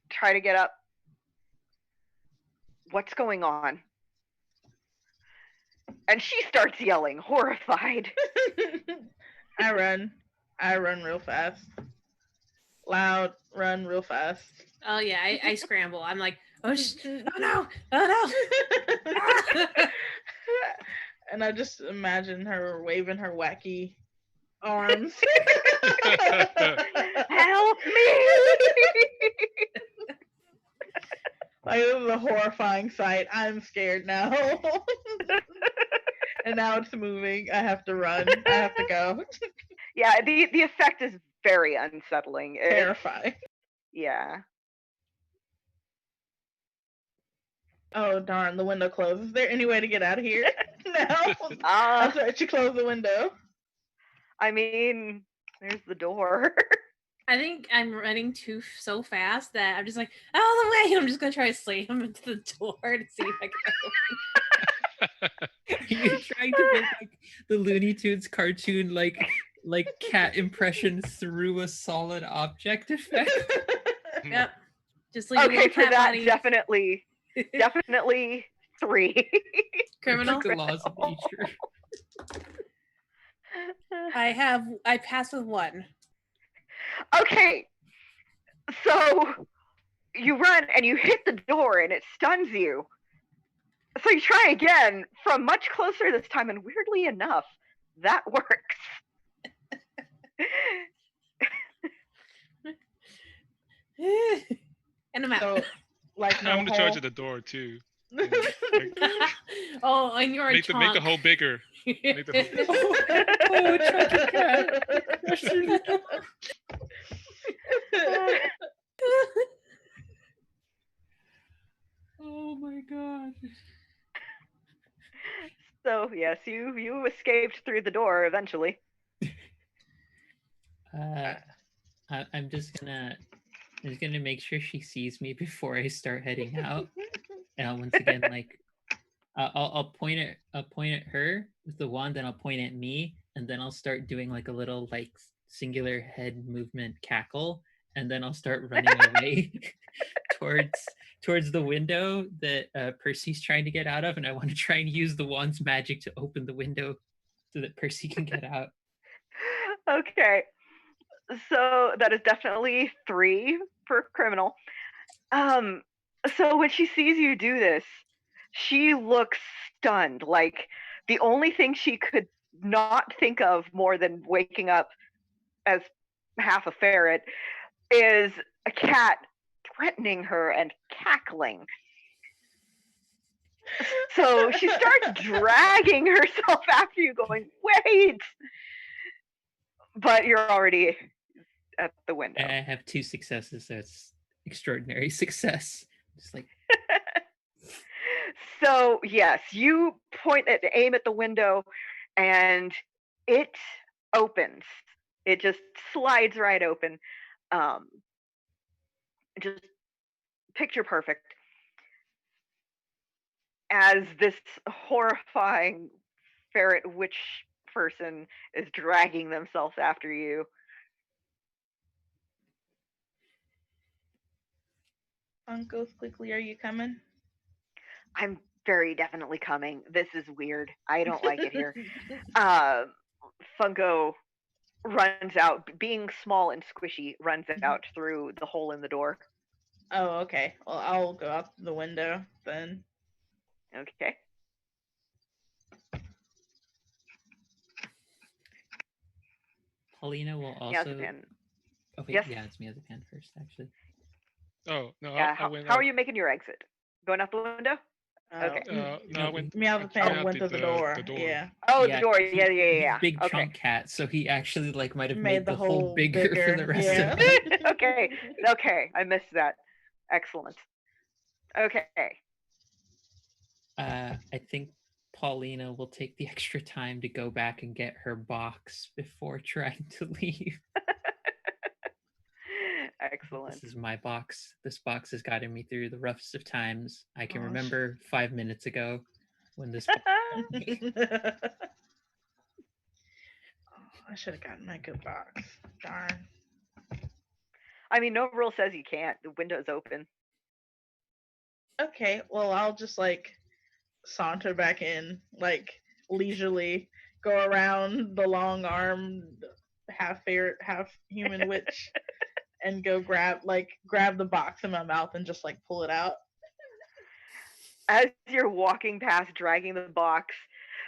try to get up. What's going on? And she starts yelling, horrified. I run real fast. Loud, run real fast. Oh yeah, I scramble. I'm like, oh no. And I just imagine her waving her wacky arms. Help me! It was a horrifying sight. I'm scared now. And now it's moving. I have to run. I have to go. Yeah, the effect is very unsettling. Terrifying. Yeah. Oh darn, the window closed. Is there any way to get out of here? No. I'm sorry, you close the window. I mean, there's the door. I think I'm running so fast that I'm just like, out of the way. I'm just gonna try to slam into the door to see if I can open. Are you trying to make the Looney Tunes cartoon like cat impression through a solid object effect? Yep. Just leave Okay, for cat that, body. definitely 3. Criminal. The laws of nature. I passed with 1. Okay, so you run and you hit the door and it stuns you. So you try again from much closer this time, and weirdly enough, that works. And I'm out. So, I'm in charge of the door too. Oh, and you're make the hole bigger. Make the hole Oh my god. So yes, you escaped through the door eventually. I'm just gonna make sure she sees me before I start heading out. And I'll once again I'll point at her with the wand, then I'll point at me, and then I'll start doing a little singular head movement cackle, and then I'll start running away towards the window that Percy's trying to get out of, and I want to try and use the wand's magic to open the window so that Percy can get out. Okay. So that is definitely 3 for criminal. So when she sees you do this, she looks stunned. Like the only thing she could not think of more than waking up as half a ferret is a cat threatening her and cackling. So she starts dragging herself after you, going, "Wait!" But you're already at the window. I have 2 successes, so it's extraordinary success. Just like So yes, you aim at the window, and it opens. It just slides right open. Um, just picture perfect. As this horrifying ferret witch person is dragging themselves after you. Uncle Squiggly, are you coming? I'm very definitely coming. This is weird. I don't like it here. Funko runs out, being small and squishy, runs out through the hole in the door. Oh, okay. Well, I'll go out the window then. Okay. Paulina will also. Meowspan. Oh wait, Yes. yeah, it's Meowspan first, actually. Oh no, Yeah. I went How are out. you making your exit? Going out the window? Oh, Okay. No, I went. Meowspan out went through the door. Yeah. Oh, Yeah, the door. he- Yeah. He's big Okay. chunk cat, so he actually like might have Made made the hole bigger for the rest yeah. of us. Okay. Okay. I missed that. Excellent. Okay. I think Paulina will take the extra time to go back and get her box before trying to leave. Excellent. This is my box. This box has gotten me through the roughest of times. I can Gosh. remember 5 minutes ago when this. I should have gotten my good box. Darn. I mean, no rule says you can't. The window's open. Okay, well, I'll just like saunter back in, like leisurely, go around the long armed half ferret, half human witch, and go grab the box in my mouth and just like pull it out. As you're walking past, dragging the box,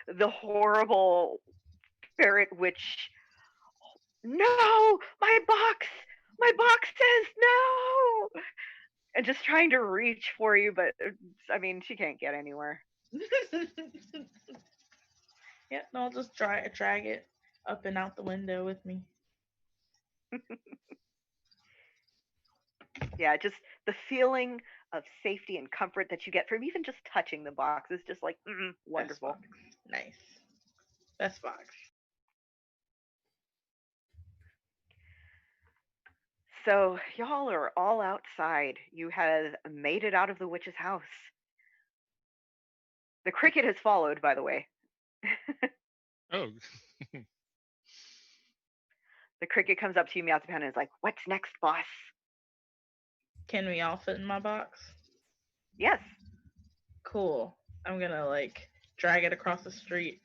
the horrible ferret witch. No, my box! My box says no! And just trying to reach for you, but I mean, she can't get anywhere. Yeah, no, I'll just drag it up and out the window with me. Yeah, just the feeling of safety and comfort that you get from even just touching the box is just like wonderful. Best box. Nice. Best box. So y'all are all outside. You have made it out of the witch's house. The cricket has followed, by the way. Oh, The cricket comes up to you, Meowspan, and is like, "What's next, boss?" Can we all fit in my box? Yes. Cool. I'm gonna like drag it across the street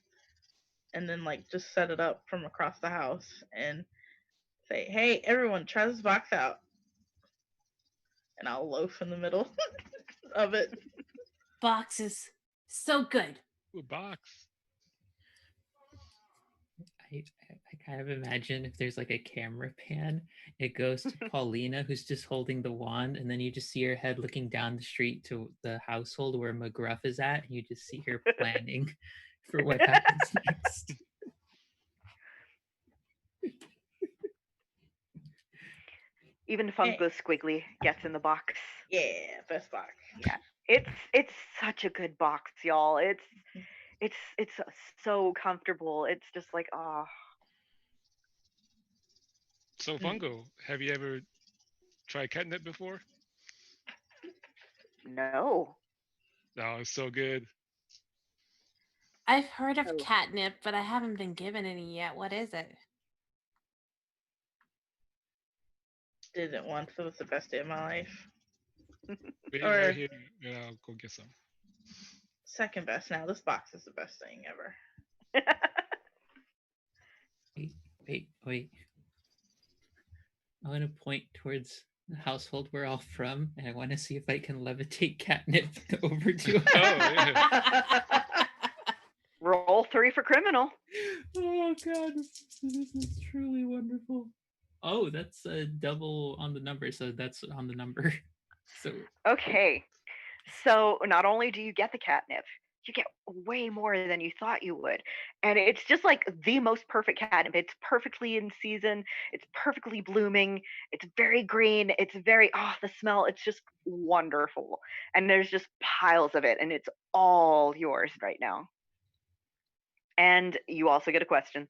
and then like just set it up from across the house and say, "Hey, everyone, try this box out." And I'll loaf in the middle of it. Boxes. So good. a box. I kind of imagine if there's like a camera pan, it goes to Paulina, who's just holding the wand, and then you just see her head looking down the street to the household where McGruff is at, and you just see her planning for what happens next. Even Funko Squiggly gets in the box. Yeah, best box. Yeah. It's such a good box, y'all. It's so comfortable. It's just like, oh. So Fungo, have you ever tried catnip before? No. No, it's so good. I've heard of Oh. catnip, but I haven't been given any yet. What is it? Didn't once. It was the best day of my life. Wait Or- right here, and I'll go get some. Second best now. This box is the best thing ever. Wait, I want to point towards the household we're all from, and I want to see if I can levitate catnip over to. Oh, yeah. Roll 3 for criminal. Oh god, this is truly wonderful. Oh, that's a double on the number, so that's on the number. So Okay. So not only do you get the catnip, you get way more than you thought you would. And it's just like the most perfect catnip. It's perfectly in season, it's perfectly blooming, it's very green, it's very, the smell, it's just wonderful. And there's just piles of it, and it's all yours right now. And you also get a question.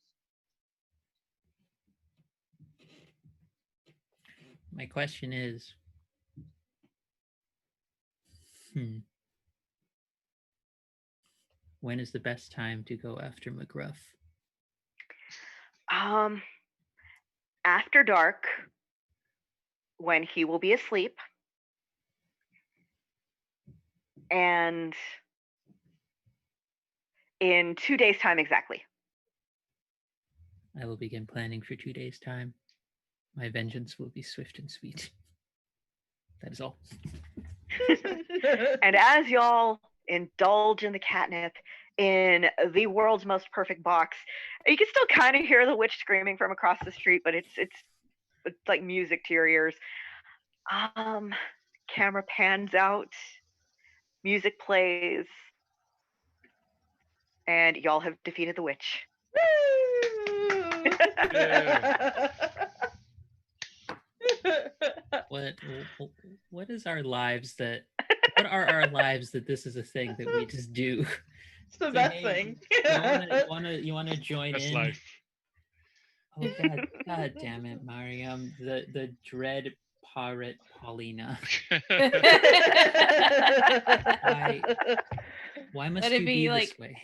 my question is, when is the best time to go after McGruff? After dark, when he will be asleep, and in 2 days' time exactly. I will begin planning for 2 days' time. My vengeance will be swift and sweet. That is all. And as y'all indulge in the catnip in the world's most perfect box, you can still kind of hear the witch screaming from across the street, but it's like music to your ears. Camera pans out, music plays, and y'all have defeated the witch. Yeah. What is our lives that? What are our lives that this is a thing that we just do? It's the Say, best hey, thing. You wanna join That's in? life. Oh god damn it, Mariam, the dread pirate Paulina. Why must Let it you be be like this way?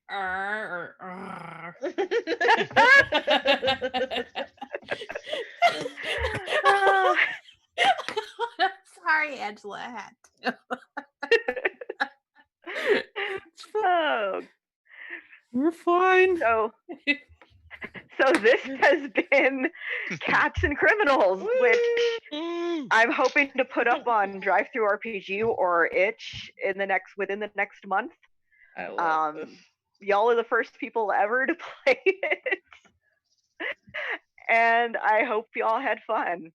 or arr. Oh, Sorry, Angela. I had to. oh, We're fine. so this has been Cats and Criminals, which Ooh. I'm hoping to put up on Drive Through RPG or Itch within the next month. I love this. Y'all are the first people ever to play it, and I hope y'all had fun.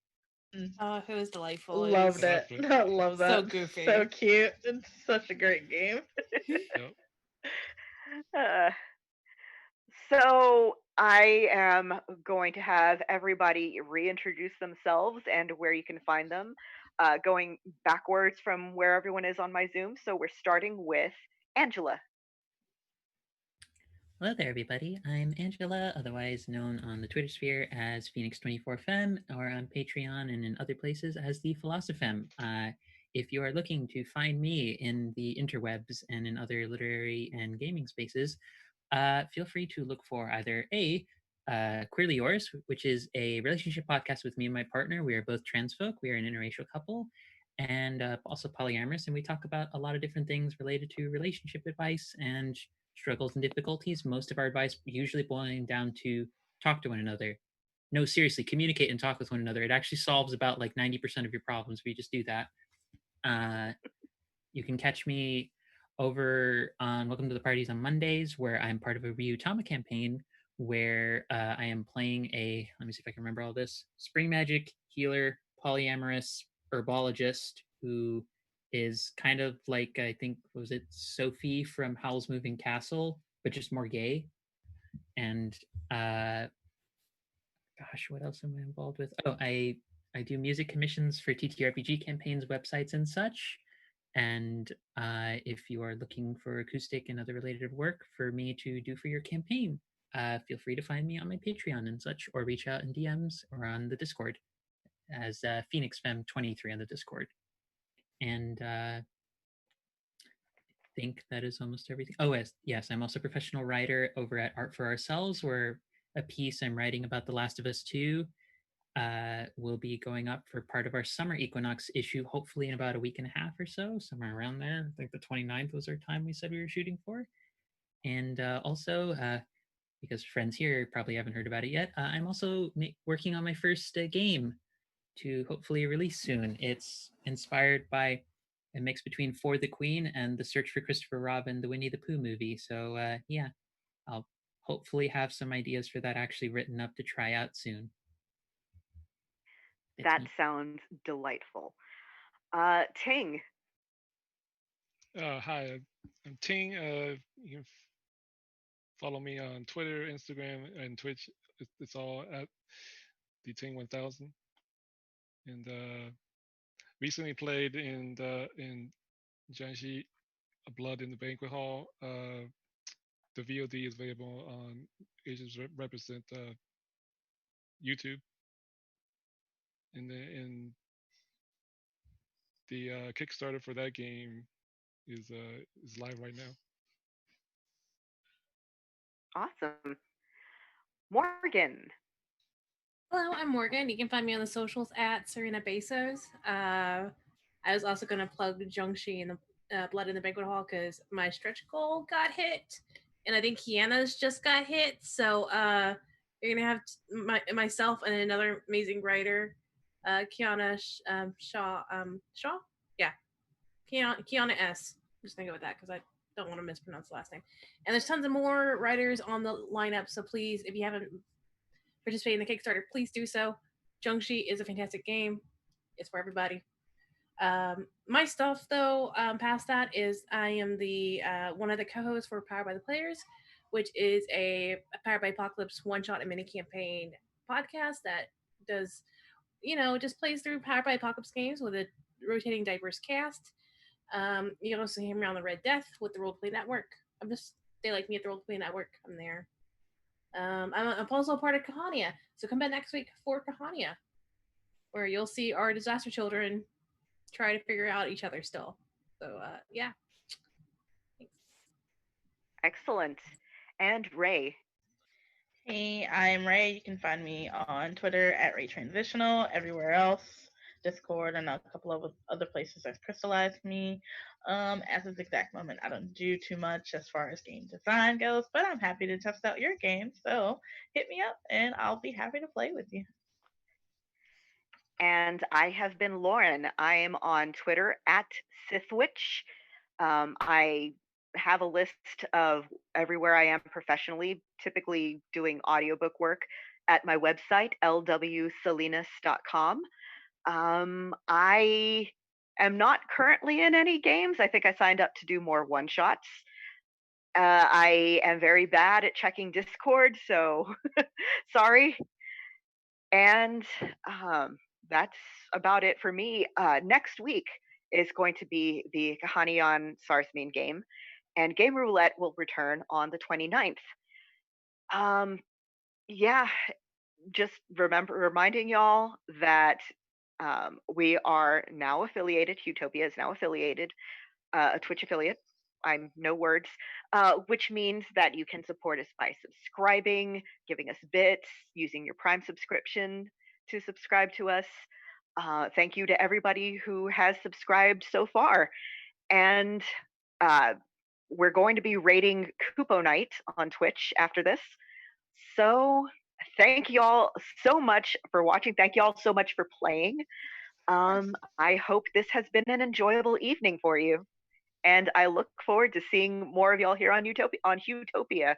Oh, it was delightful. Loved it. Lovely. I love that. So goofy. So cute. It's such a great game. Yep. Uh, so I am going to have everybody reintroduce themselves and where you can find them, going backwards from where everyone is on my Zoom. So we're starting with Angela. Hello there, everybody. I'm Angela, otherwise known on the Twitter sphere as Phoenix24Fem, or on Patreon and in other places as the Philosopheme. If you are looking to find me in the interwebs and in other literary and gaming spaces, feel free to look for either Queerly Yours, which is a relationship podcast with me and my partner. We are both trans folk. We are an interracial couple, and also polyamorous, and we talk about a lot of different things related to relationship advice and struggles and difficulties. Most of our advice usually boiling down to talk to one another. No, seriously, communicate and talk with one another. It actually solves about like 90% of your problems if you just do that. You can catch me over on Welcome to the Parties on Mondays, where I'm part of a Huetopia campaign where I am playing let me see if I can remember all this, spring magic healer, polyamorous herbologist who is kind of like, I think, was it Sophie from Howl's Moving Castle, but just more gay. And gosh, what else am I involved with? Oh, I do music commissions for TTRPG campaigns, websites, and such. And if you are looking for acoustic and other related work for me to do for your campaign, feel free to find me on my Patreon and such, or reach out in DMs or on the Discord as PhoenixFem23 on the Discord. And I think that is almost everything. Oh, yes, I'm also a professional writer over at Art for Ourselves, where a piece I'm writing about The Last of Us 2 will be going up for part of our summer equinox issue, hopefully in about a week and a half or so, somewhere around there. I think the 29th was our time we said we were shooting for. And also, because friends here probably haven't heard about it yet, I'm also working on my first game to hopefully release soon. It's inspired by a mix between For the Queen and The Search for Christopher Robin, the Winnie the Pooh movie. So yeah, I'll hopefully have some ideas for that actually written up to try out soon. That's That me. sounds delightful. Ting, Hi, I'm Ting. You can follow me on Twitter, Instagram, and Twitch. It's all at the Ting 1000. And recently played in Jiangxi, Blood in the Banquet Hall. The VOD is available on Asians Represent YouTube. And the Kickstarter for that game is live right now. awesome. Morgan, Hello, I'm Morgan. You can find me on the socials at Serena Bezos. I was also going to plug Jiangxi and the Blood in the Banquet Hall because my stretch goal got hit, and I think Kiana's just got hit. So you're gonna have myself and another amazing writer, Kiana Shaw, yeah, Kiana S. I'm just gonna go with that because I don't want to mispronounce the last name. And there's tons of more writers on the lineup. So please, if you haven't participated in the Kickstarter, please do so. Jiangxi is a fantastic game. It's for everybody. My stuff, though, past that is I am the one of the co-hosts for Powered by the Players, which is a Powered by Apocalypse one-shot and mini campaign podcast that does, just plays through Powered by Apocalypse games with a rotating diverse cast. You can also hear me on the Red Death with the Roleplay Network. They like me at the Roleplay Network. I'm there. I'm also a part of Kahania, so come back next week for Kahania, where you'll see our disaster children try to figure out each other still. So yeah. Thanks. excellent. And Ray, Hey, I'm Ray. You can find me on Twitter at RayTransitional, everywhere else, Discord, and a couple of other places that's crystallized me. At this exact moment, I don't do too much as far as game design goes, but I'm happy to test out your game. So hit me up, and I'll be happy to play with you. and I have been Lauren. I am on Twitter at Sithwitch. I have a list of everywhere I am professionally, typically doing audiobook work at my website, lwsalinas.com. I am not currently in any games. I think I signed up to do more one shots. I am very bad at checking Discord, so sorry. And that's about it for me. Next week is going to be the Kahanian Sarsmin game, and Game Roulette will return on the 29th. Yeah, just reminding y'all that we are now affiliated. Huetopia is now affiliated, a Twitch affiliate. I'm no words, which means that you can support us by subscribing, giving us bits, using your Prime subscription to subscribe to us. Thank you to everybody who has subscribed so far. And uh, we're going to be rating Kupo Night on Twitch after this. So thank you all so much for watching. Thank you all so much for playing. I hope this has been an enjoyable evening for you. And I look forward to seeing more of y'all here on Huetopia.